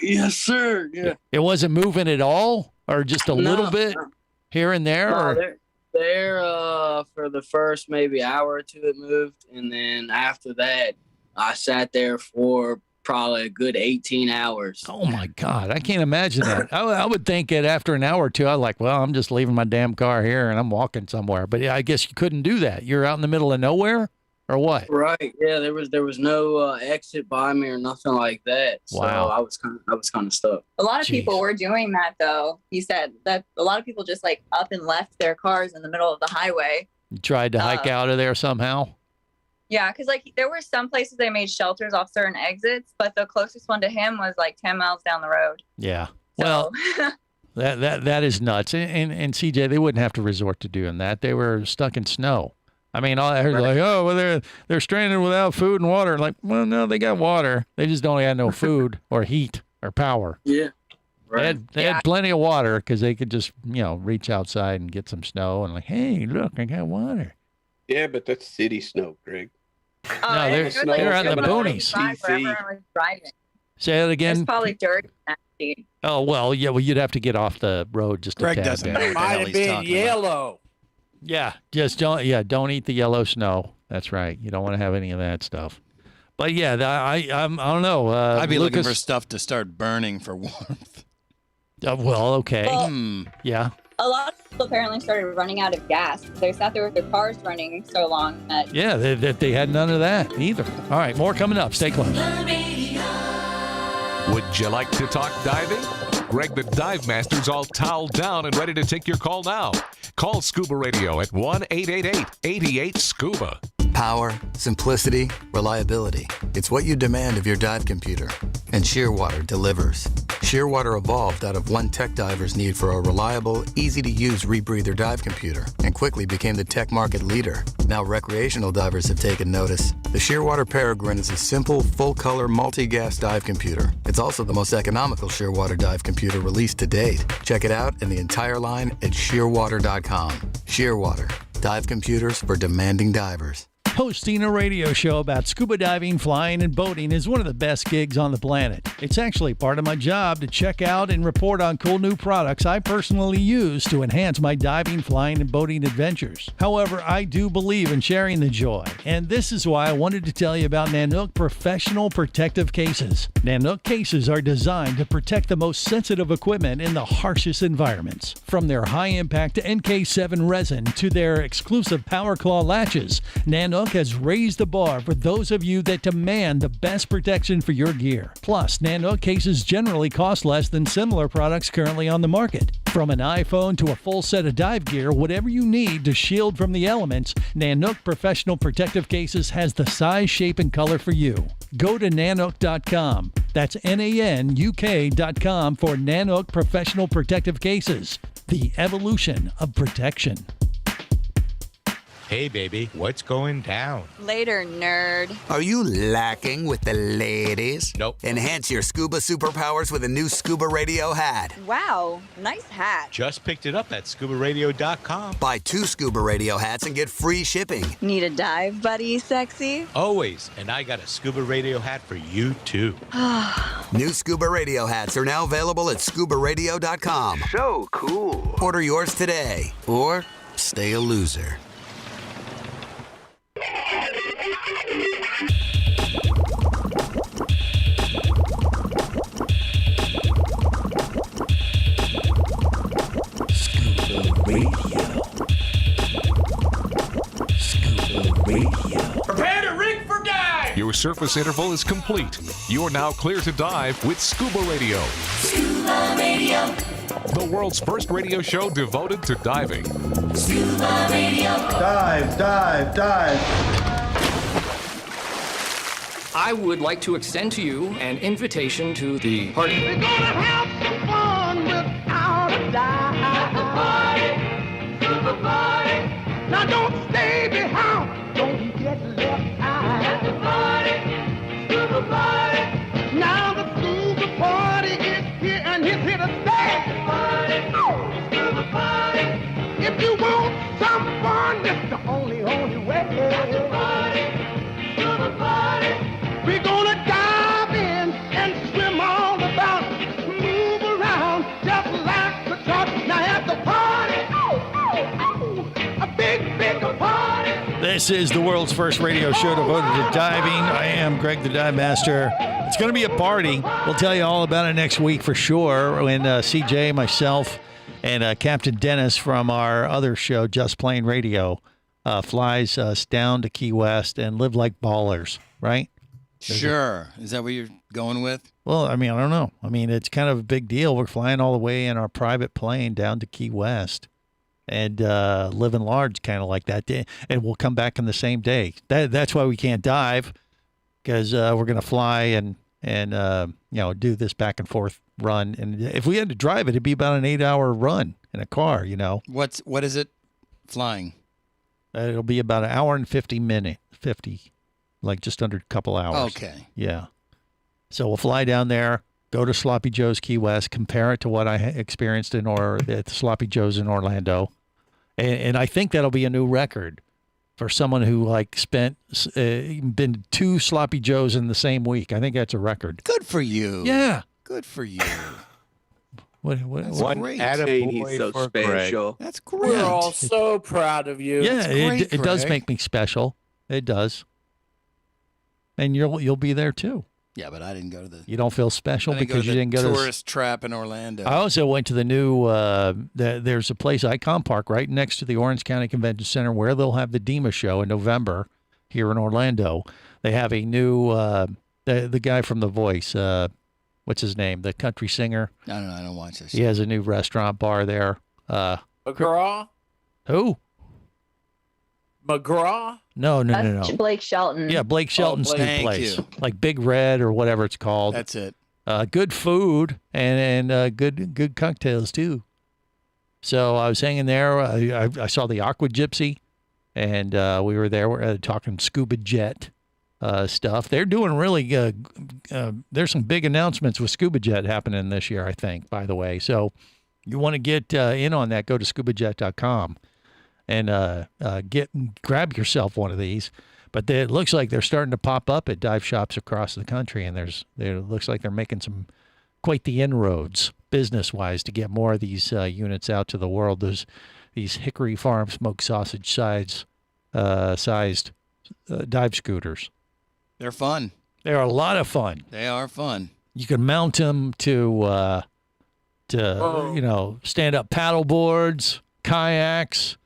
Yes, sir. Yeah. It wasn't moving at all, or just a little bit here and there. No, Or? there for the first maybe hour or two it moved, and then after that I sat there for probably a good 18 hours. Oh my God, I can't imagine that. I would think that after an hour or two, I'd like, well, I'm just leaving my damn car here and I'm walking somewhere. But yeah, I guess you couldn't do that. You're out in the middle of nowhere, or what? Right. Yeah, there was no exit by me or nothing like that. So Wow. I was kind of stuck. A lot of people were doing that, though. He said that a lot of people just like up and left their cars in the middle of the highway. You tried to hike out of there somehow? Yeah, because like there were some places they made shelters off certain exits, but the closest one to him was like 10 miles down the road. Yeah. Well, that is nuts. And CJ, they wouldn't have to resort to doing that. They were stuck in snow. I mean, I heard like, oh, well, they're stranded without food and water. Like, well, no, they got water. They just don't have no food or heat or power. Yeah. They had plenty of water because they could just, reach outside and get some snow and like, hey, look, I got water. Yeah, but that's city snow, Greg. No, they're out in the boonies. Say that again. It's probably dirt. Nasty. Oh, well, yeah, you'd have to get off the road just a Greg tad doesn't bit. know what the Might hell have he's been talking yellow. Yeah, just don't eat the yellow snow. That's right. You don't want to have any of that stuff. But yeah, I don't know. I'd be looking Lucas, for stuff to start burning for warmth. well, okay. Well, Yeah. A lot of people apparently started running out of gas. They sat there with their cars running so long that Yeah, they had none of that either. All right, more coming up. Stay close. Would you like to talk diving? Greg the Dive Master's all toweled down and ready to take your call now. Call Scuba Radio at 1-888-88-SCUBA. Power, simplicity, reliability. It's what you demand of your dive computer. And Shearwater delivers. Shearwater evolved out of one tech diver's need for a reliable, easy-to-use rebreather dive computer and quickly became the tech market leader. Now recreational divers have taken notice. The Shearwater Peregrine is a simple, full-color, multi-gas dive computer. It's also the most economical Shearwater dive computer released to date. Check it out and the entire line at shearwater.com. Shearwater. Dive computers for demanding divers. Hosting a radio show about scuba diving, flying, and boating is one of the best gigs on the planet. It's actually part of my job to check out and report on cool new products I personally use to enhance my diving, flying, and boating adventures. However, I do believe in sharing the joy, and this is why I wanted to tell you about Nanook Professional Protective Cases. Nanook cases are designed to protect the most sensitive equipment in the harshest environments. From their high-impact NK7 resin to their exclusive Power Claw latches, Nanook has raised the bar for those of you that demand the best protection for your gear. Plus, Nanook cases generally cost less than similar products currently on the market. From an iPhone to a full set of dive gear, whatever you need to shield from the elements, Nanook Professional Protective Cases has the size, shape, and color for you. Go to nanook.com. That's NANUK.com for Nanook Professional Protective Cases. The evolution of protection. Hey, baby, what's going down? Later, nerd. Are you lacking with the ladies? Nope. Enhance your scuba superpowers with a new ScubaRadio hat. Wow, nice hat. Just picked it up at ScubaRadio.com. Buy 2 ScubaRadio hats and get free shipping. Need a dive buddy, sexy? Always. And I got a Scuba Radio hat for you, too. New Scuba Radio hats are now available at ScubaRadio.com. So cool. Order yours today, or stay a loser. Prepare to rig for dive! Your surface interval is complete. You're now clear to dive with Scuba Radio. Scuba Radio. The world's first radio show devoted to diving. Scuba Radio. Dive, dive, dive. I would like to extend to you an invitation to the party. We're gonna have some fun without a dive. At the party, Scuba party. Now don't stay behind, don't get left out. At the party, Scuba party. Now the Scuba party is here and he's here to stay. At the party, Scuba party. If you want some fun, it's the only way. At the party, Scuba party. We're gonna dive in and swim all about, move around just like the top. Now at the party, a big party. This is the world's first radio show devoted to diving. I am Greg the Dive Master. It's going to be a party. We'll tell you all about it next week for sure when CJ, myself, and Captain Dennis from our other show, Just Plain Radio, flies us down to Key West and live like ballers, right? Sure. Is that what you're going with? Well, I mean, I don't know. I mean, it's kind of a big deal. We're flying all the way in our private plane down to Key West and living large kind of like that. And we'll come back in the same day. That's why we can't dive, because we're going to fly and do this back and forth run. And if we had to drive it, it'd be about an 8-hour run in a car, What is it flying? It'll be about an hour and 50 minutes, like just under a couple hours. Okay. Yeah. So we'll fly down there, go to Sloppy Joe's Key West, compare it to what I experienced at Sloppy Joe's in Orlando. And I think that'll be a new record for someone who been to 2 Sloppy Joe's in the same week. I think that's a record. Good for you. Yeah. Good for you. That's One great. attaboy He's so for Greg. special. That's great. We're all so proud of you. Yeah, great, it does Greg. make me special. It does. And you'll be there too. Yeah, but I didn't go to the. You don't feel special I didn't because go you to didn't the go to tourist trap in Orlando. I also went to the new, there's a place, Icon Park, right next to the Orange County Convention Center, where they'll have the DEMA show in November here in Orlando. They have a new, the guy from The Voice, what's his name? The country singer. I don't know. I don't watch this. He has a new restaurant bar there. McGraw? Who? McGraw? No. That's Blake Shelton. Yeah, Blake Shelton's new Thank place. you. Like Big Red or whatever it's called. That's it. Good food and good cocktails too. So I was hanging there. I saw the Aqua Gypsy, and we were there. We're talking scuba jet stuff. They're doing really good. There's some big announcements with scuba jet happening this year, I think, by the way. So you want to get in on that, go to scubajet.com and grab yourself one of these. But it looks like they're starting to pop up at dive shops across the country, and it looks like they're making quite the inroads business-wise to get more of these units out to the world. There's these Hickory Farm smoked sausage sized dive scooters. They're fun. They're a lot of fun. They are fun. You can mount them to stand-up paddle boards, kayaks,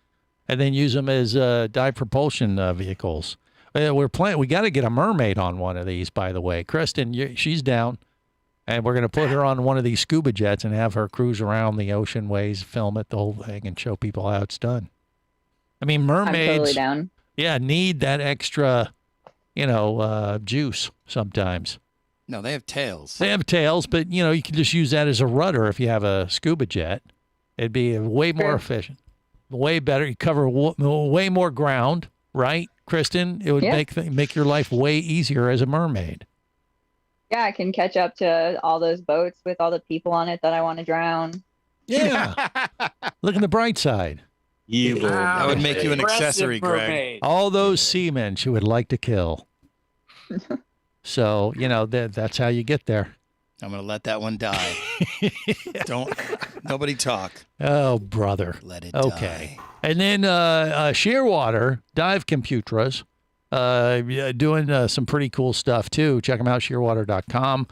and then use them as dive propulsion vehicles. We got to get a mermaid on one of these, by the way. Kristen, she's down, and we're going to put her on one of these scuba jets and have her cruise around the ocean ways, film it, the whole thing, and show people how it's done. I mean, mermaids, I'm totally down. Yeah, need that extra, juice sometimes. No, they have tails. They have tails, but, you can just use that as a rudder if you have a scuba jet. It'd be way more efficient, way better. You cover way more ground, right, Kristen? It would make your life way easier as a mermaid. Yeah, I can catch up to all those boats with all the people on it that I want to drown. Yeah. Look at the bright side. That would make you an accessory, Greg. All those seamen she would like to kill. So, that's how you get there. I'm going to let that one die. Nobody talk. Oh, brother. Let it die. And then Shearwater, Dive Computras, doing some pretty cool stuff, too. Check them out, shearwater.com.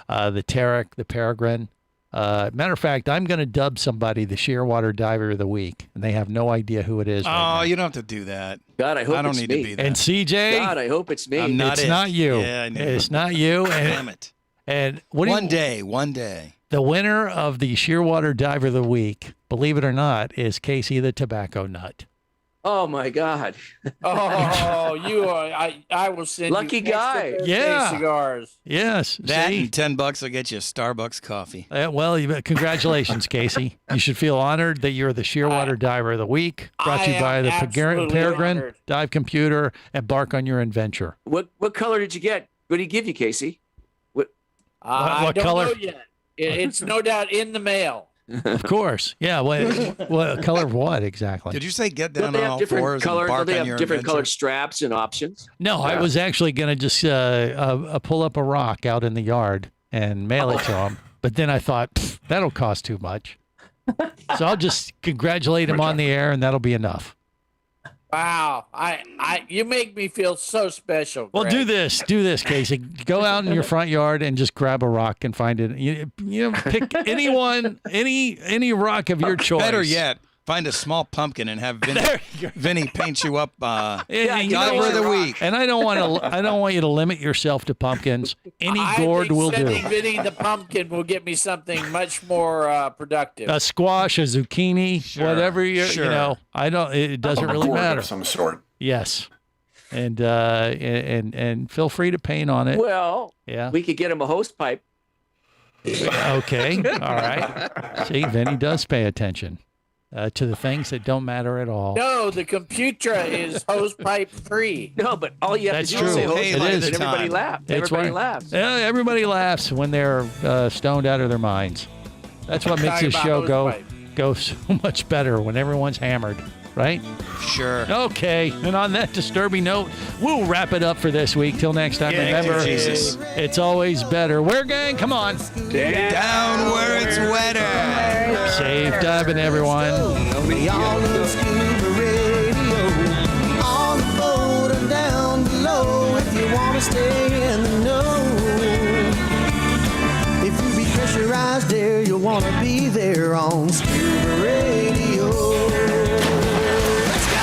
The Tarek, the Peregrine. Matter of fact, I'm going to dub somebody the Shearwater Diver of the Week, and they have no idea who it is. Oh, you don't have to do that. God, I hope I don't it's need me. to be that. And CJ? God, I hope it's me. I'm not It's not you. Yeah, I knew It's it. not you. Damn it. And what One day. The winner of the Shearwater Diver of the Week, believe it or not, is Casey the Tobacco Nut. Oh my God! Oh, you are! I will send Lucky you guy. extra Yeah. cigars. Yes. That see? and $10 will get you a Starbucks coffee. Well, congratulations, Casey. You should feel honored that you're the Shearwater Diver of the Week, brought to you by the Peregrine, honored. Dive Computer, and Bark on Your Adventure. What color did you get? What did he give you, Casey? I what don't color? know yet. It's no doubt in the mail. Of course. Yeah. What color of what exactly? Did you say get Don't down they on have all different fours color? and Don't bark they on have your different adventure? colored straps and options? No, I was actually going to just pull up a rock out in the yard and mail it to him. But then I thought, that'll cost too much. So I'll just congratulate him on the air, and that'll be enough. Wow, you make me feel so special. Well, Greg. do this, Casey. Go out in your front yard and just grab a rock and find it. You pick anyone, any rock of your choice. Better yet, find a small pumpkin and have Vinny paint you up. Diver of the Week. And I don't want you to limit yourself to pumpkins. Any gourd will do. Sending Vinny the pumpkin will get me something much more productive. A squash, a zucchini, whatever you know. It doesn't really gourd matter. of some sort. Yes, and feel free to paint on it. Well, yeah, we could get him a hose pipe. Okay, all right. See, Vinny does pay attention to the things that don't matter at all. No, the computer is hose pipe free. No, but all you have That's to do is true. say hose It pipe, is. and everybody laughs. That's Everybody right. laughs. Yeah, everybody laughs when they're stoned out of their minds. That's what makes Talking this about show hose go so much better when everyone's hammered, right? Sure. Okay, and on that disturbing note, we'll wrap it up for this week. Till next time, remember, Jesus. it's always better. Where, gang? Come on. Down where it's wetter. Safe diving, everyone. We all love Scuba Radio. On the boat or down below, if you want to stay in the know. If you be pressurized there, you'll want to be there on Scuba Radio. Let's go!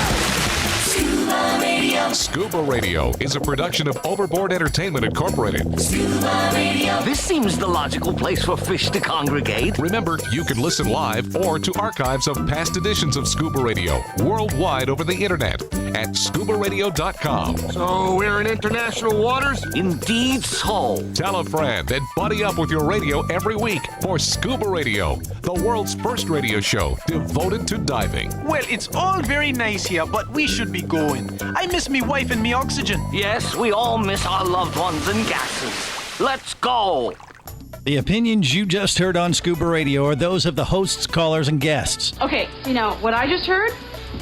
Scuba Radio. Scuba Radio is a production of Overboard Entertainment Incorporated. Scuba Radio. This seems the logical place for fish to congregate. Remember, you can listen live or to archives of past editions of Scuba Radio worldwide over the internet at ScubaRadio.com. So we're in international waters? Indeed so. Tell a friend and buddy up with your radio every week for Scuba Radio, the world's first radio show devoted to diving. Well, it's all very nice here, but we should be going. I miss me wife and me oxygen. Yes, we all miss our loved ones and gases. Let's go. The opinions you just heard on Scuba Radio are those of the hosts, callers, and guests. Okay, what I just heard?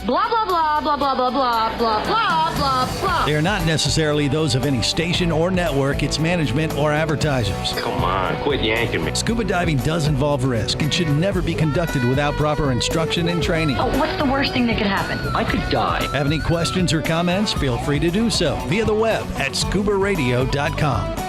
Blah, blah, blah, blah, blah, blah, blah, blah, blah, blah, blah. They are not necessarily those of any station or network, its management, or advertisers. Come on, quit yanking me. Scuba diving does involve risk and should never be conducted without proper instruction and training. Oh, what's the worst thing that could happen? I could die. Have any questions or comments? Feel free to do so via the web at ScubaRadio.com.